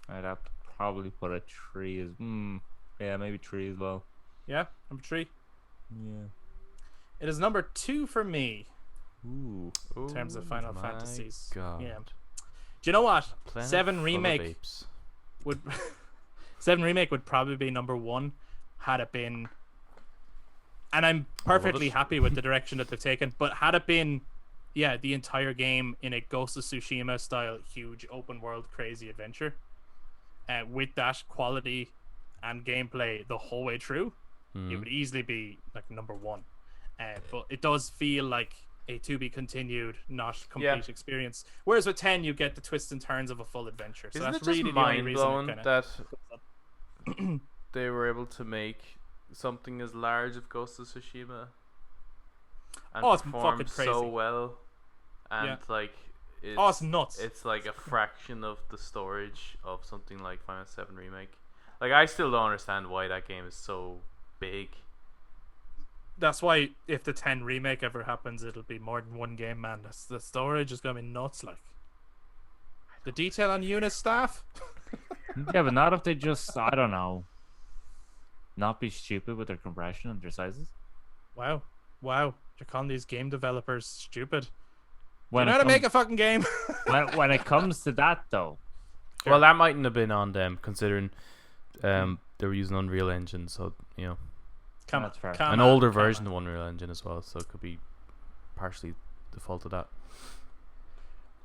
I'd have to probably put a 3 as yeah, maybe 3 as well. Yeah, number 3. Yeah. It is number 2 for me. Ooh. In terms of Final Fantasies. God. Yeah. Do you know what? Planet 7 Remake would 7 Remake would probably be number 1 had it been, and I'm perfectly happy with the direction that they've taken, but had it been the entire game in a Ghost of Tsushima style, huge open world, crazy adventure, with that quality and gameplay the whole way through, it would easily be like number one. But it does feel like a to be continued, not complete experience. Whereas with 10, you get the twists and turns of a full adventure. So Isn't that's it just really the only mind blowing reason that they were able to make something as large of Ghost of Tsushima and it's perform fucking crazy. so well, and like it's nuts. It's like a fraction of the storage of something like Final Fantasy VII Remake. Like, I still don't understand why that game is so big. That's why if the 10 remake ever happens, it'll be more than one game, man. The storage is gonna be nuts. Like the detail on unit staff. Yeah, but not if they just, I don't know, not be stupid with their compression and their sizes. Wow, you're calling these game developers stupid? When you know how to make a fucking game. when it comes to that, though. Sure. Well, that mightn't have been on them, considering they were using Unreal Engine, so you know. That's fair. An older version of Unreal Engine as well, so it could be partially the fault of that.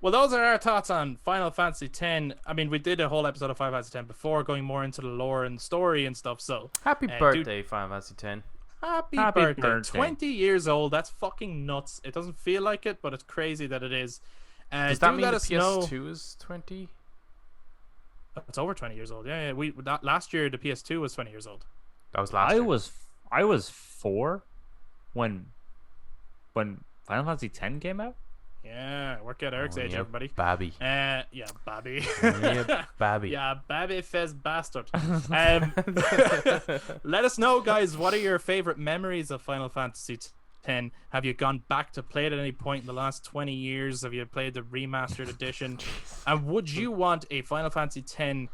Well, those are our thoughts on Final Fantasy X. I mean, we did a whole episode of Final Fantasy X before, going more into the lore and story and stuff. So happy birthday, Final Fantasy X. Happy birthday. 20 years old. That's fucking nuts. It doesn't feel like it, but it's crazy that it is. Does that mean the PS2 is 20? It's over 20 years old. Yeah. Last year the PS2 was 20 years old. That was last year. I was 4 when Final Fantasy X came out. Yeah, work out Eric's age, everybody. Babby. Yeah, Babby. Babby. Yeah, Babby fez bastard. Let us know, guys. What are your favorite memories of Final Fantasy X? Have you gone back to play it at any point in the last 20 years? Have you played the remastered edition? And would you want a Final Fantasy X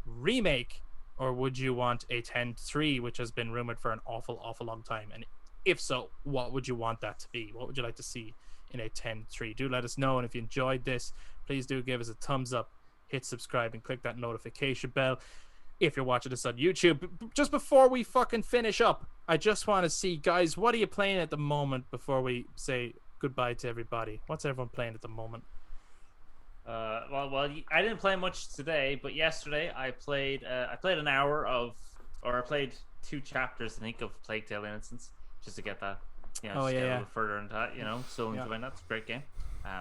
remake, or would you want a 10-3, which has been rumored for an awful long time? And if so, what would you want that to be? What would you like to see in a 10-3? Do let us know. And if you enjoyed this, please do give us a thumbs up, hit subscribe, and click that notification bell if you're watching this on YouTube. Just before we fucking finish up, I just want to see, guys, what are you playing at the moment before we say goodbye to everybody? What's everyone playing at the moment? Well, I didn't play much today, but yesterday I played an hour of, or I played 2 chapters, I think, of Plague Tale Innocence, just to get that, get a little further into that, still enjoying that. It's a great game.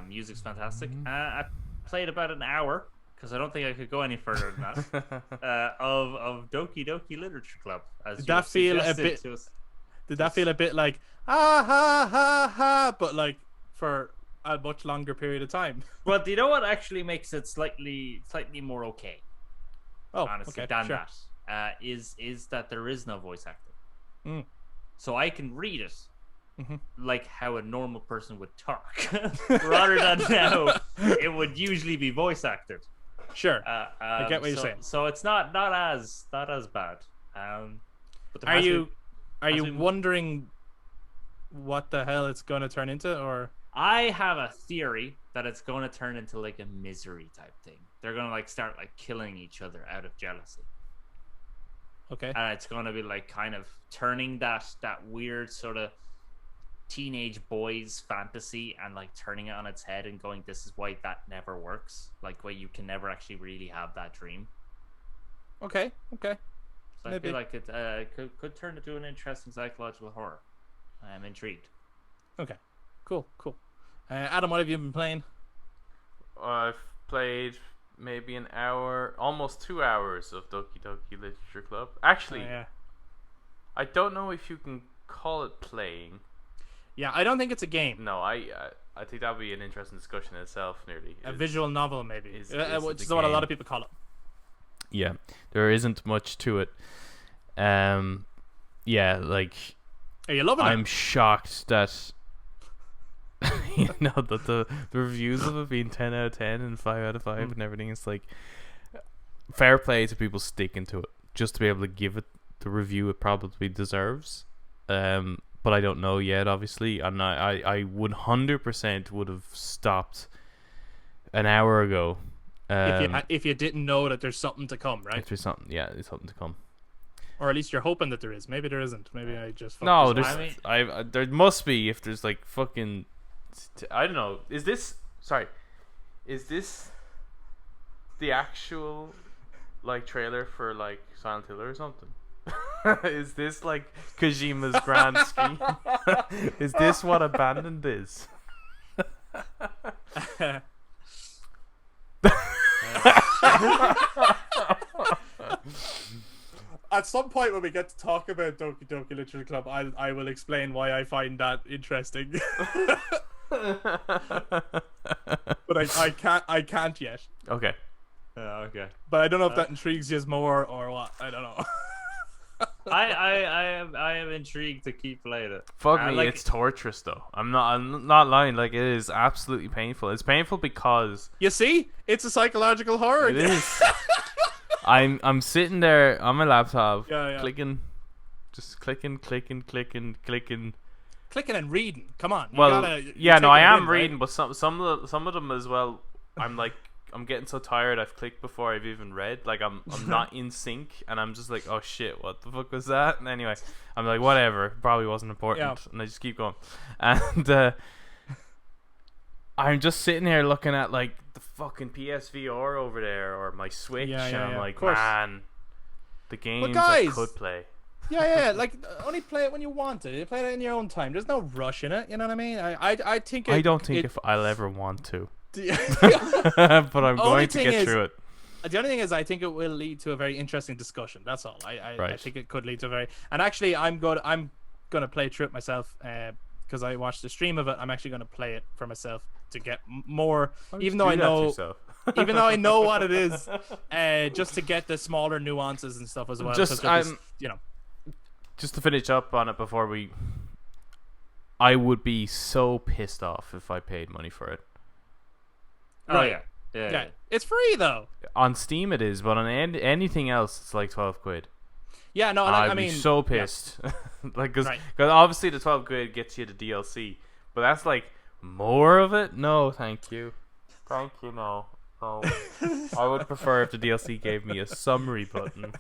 Music's fantastic. I played about an hour, because I don't think I could go any further than that, of Doki Doki Literature Club. Did that feel a bit like ha ha ha ha, but like for a much longer period of time? Well, do you know what actually makes it slightly more okay? Honestly, than that is that there is no voice acting. So I can read it like how a normal person would talk, rather than how it would usually be voice acted. Sure, I get what you're saying. So it's not as bad. But are you wondering what the hell it's going to turn into, or? I have a theory that it's going to turn into like a Misery type thing. They're going to like start like killing each other out of jealousy. Okay. And it's going to be like kind of turning that weird sort of teenage boys fantasy and like turning it on its head and going, this is why that never works. Like, why you can never actually really have that dream. Okay. So maybe. I feel like it could turn into an interesting psychological horror. I'm intrigued. Okay. Cool. Adam, what have you been playing? I've played maybe an hour, almost 2 hours of Doki Doki Literature Club. Actually, I don't know if you can call it playing. Yeah, I don't think it's a game. No, I think that would be an interesting discussion in itself, nearly. A visual novel, maybe. Which is what a lot of people call it. Yeah, there isn't much to it. Yeah, like... Are you loving it? I'm shocked that... that the reviews of it being 10 out of 10 and 5 out of 5 and everything, it's like... Fair play to people sticking to it, just to be able to give it the review it probably deserves. But I don't know yet, obviously, and I 100% would have stopped an hour ago. If you didn't know that there's something to come, right? If there's something, there's something to come. Or at least you're hoping that there is. Maybe there isn't. Maybe I just... There must be if there's like fucking I don't know. Is this the actual like trailer for like Silent Hill or something? Is this like Kojima's grand scheme? Is this what Abandoned is? At some point when we get to talk about Doki Doki Literature Club, I will explain why I find that interesting. But I can't yet. Okay. Okay. But I don't know if that intrigues you more or what. I don't know. I am intrigued to keep playing it. Fuck me, it's torturous though. I'm not lying. Like, it is absolutely painful. It's painful because you see, it's a psychological horror. It is. I'm sitting there on my laptop, clicking and reading. Come on. Well, I am reading, but some of them as well. I'm getting so tired. I've clicked before I've even read. Like, I'm not in sync, and I'm just like, oh shit, what the fuck was that? And anyway, I'm like, whatever, probably wasn't important, and I just keep going. And I'm just sitting here looking at like the fucking PSVR over there or my Switch, and I'm like, man, the games I could play. Yeah. Like, only play it when you want it. You play it in your own time. There's no rush in it. You know what I mean? I think. I don't think if I'll ever want to. But I'm going to get through it. The only thing is, I think it will lead to a very interesting discussion. That's all. I think it could lead to a very. And actually, I'm gonna play through it myself because I watched the stream of it. I'm actually gonna play it for myself to get more. Even though I know what it is, just to get the smaller nuances and stuff as well. Just to finish up on it before I would be so pissed off if I paid money for it. Oh yeah. It's free though. On Steam it is, but on anything else it's like 12 quid. Yeah, no, I'd be so pissed. Like, because obviously the 12 quid gets you the DLC, but that's like more of it. No, thank you. Thank you, no. I would prefer if the DLC gave me a summary button.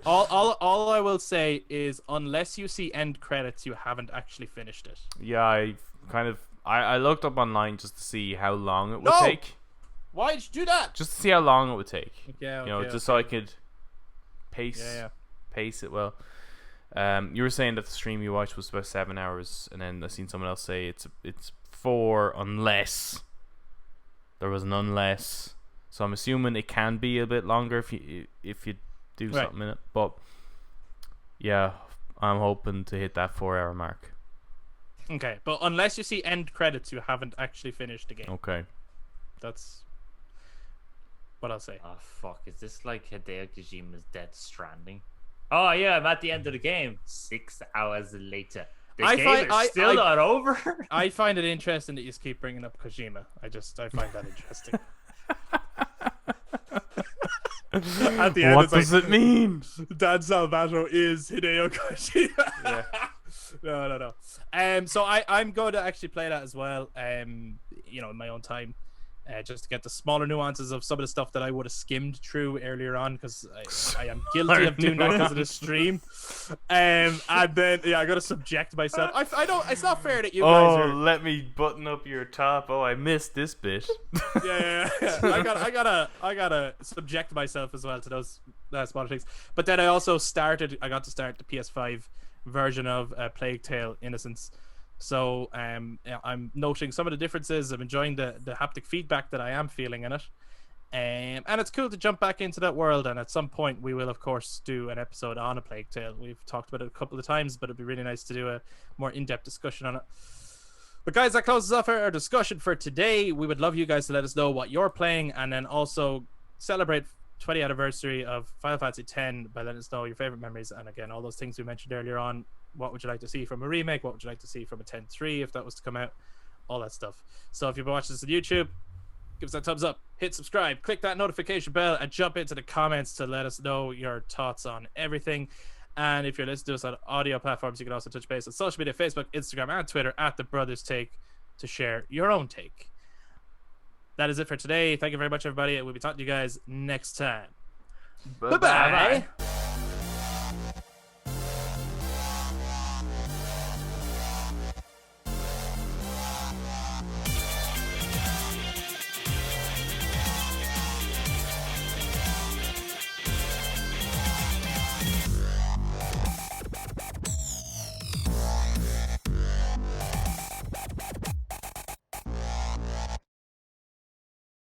All I will say is, unless you see end credits, you haven't actually finished it. Yeah, I looked up online just to see how long it would take. Why did you do that? Just to see how long it would take. So I could pace it well. You were saying that the stream you watched was about 7 hours, and then I seen someone else say it's 4 unless there was an unless. So I'm assuming it can be a bit longer if you do something in it. But yeah, I'm hoping to hit that 4-hour mark. Okay, but unless you see end credits, you haven't actually finished the game. Okay. That's what I'll say. Oh, fuck. Is this like Hideo Kojima's Death Stranding? Oh, yeah, I'm at the end of the game. 6 hours later. The game is still not over? I find it interesting that you just keep bringing up Kojima. I find that interesting. At the end, what does it mean? Dan Salvato is Hideo Kojima. Yeah. No. So I'm going to actually play that as well. In my own time, just to get the smaller nuances of some of the stuff that I would have skimmed through earlier on, because I am guilty of doing that because of the stream. And then I got to subject myself. I don't. It's not fair that you guys are. Let me button up your top. Oh, I missed this bit. Yeah. I gotta subject myself as well to those smaller things. But then I got to start the PS5 version of Plague Tale Innocence. So I'm noting some of the differences. I'm enjoying the haptic feedback that I am feeling in it, and it's cool to jump back into that world. And at some point we will of course do an episode on A Plague Tale. We've talked about it a couple of times, but it'd be really nice to do a more in-depth discussion on it. But guys, that closes off our discussion for today. We would love you guys to let us know what you're playing, and then also celebrate 20th anniversary of Final Fantasy X by letting us know your favorite memories, and again all those things we mentioned earlier on. What would you like to see from a remake? What would you like to see from a 10.3 if that was to come out? All that stuff. So if you've been watching this on YouTube, give us that thumbs up, hit subscribe, click that notification bell, and jump into the comments to let us know your thoughts on everything. And if you're listening to us on audio platforms, you can also touch base on social media, Facebook, Instagram, and Twitter at The Brothers Take to share your own take. That is it for today. Thank you very much, everybody. We'll be talking to you guys next time. Bye-bye.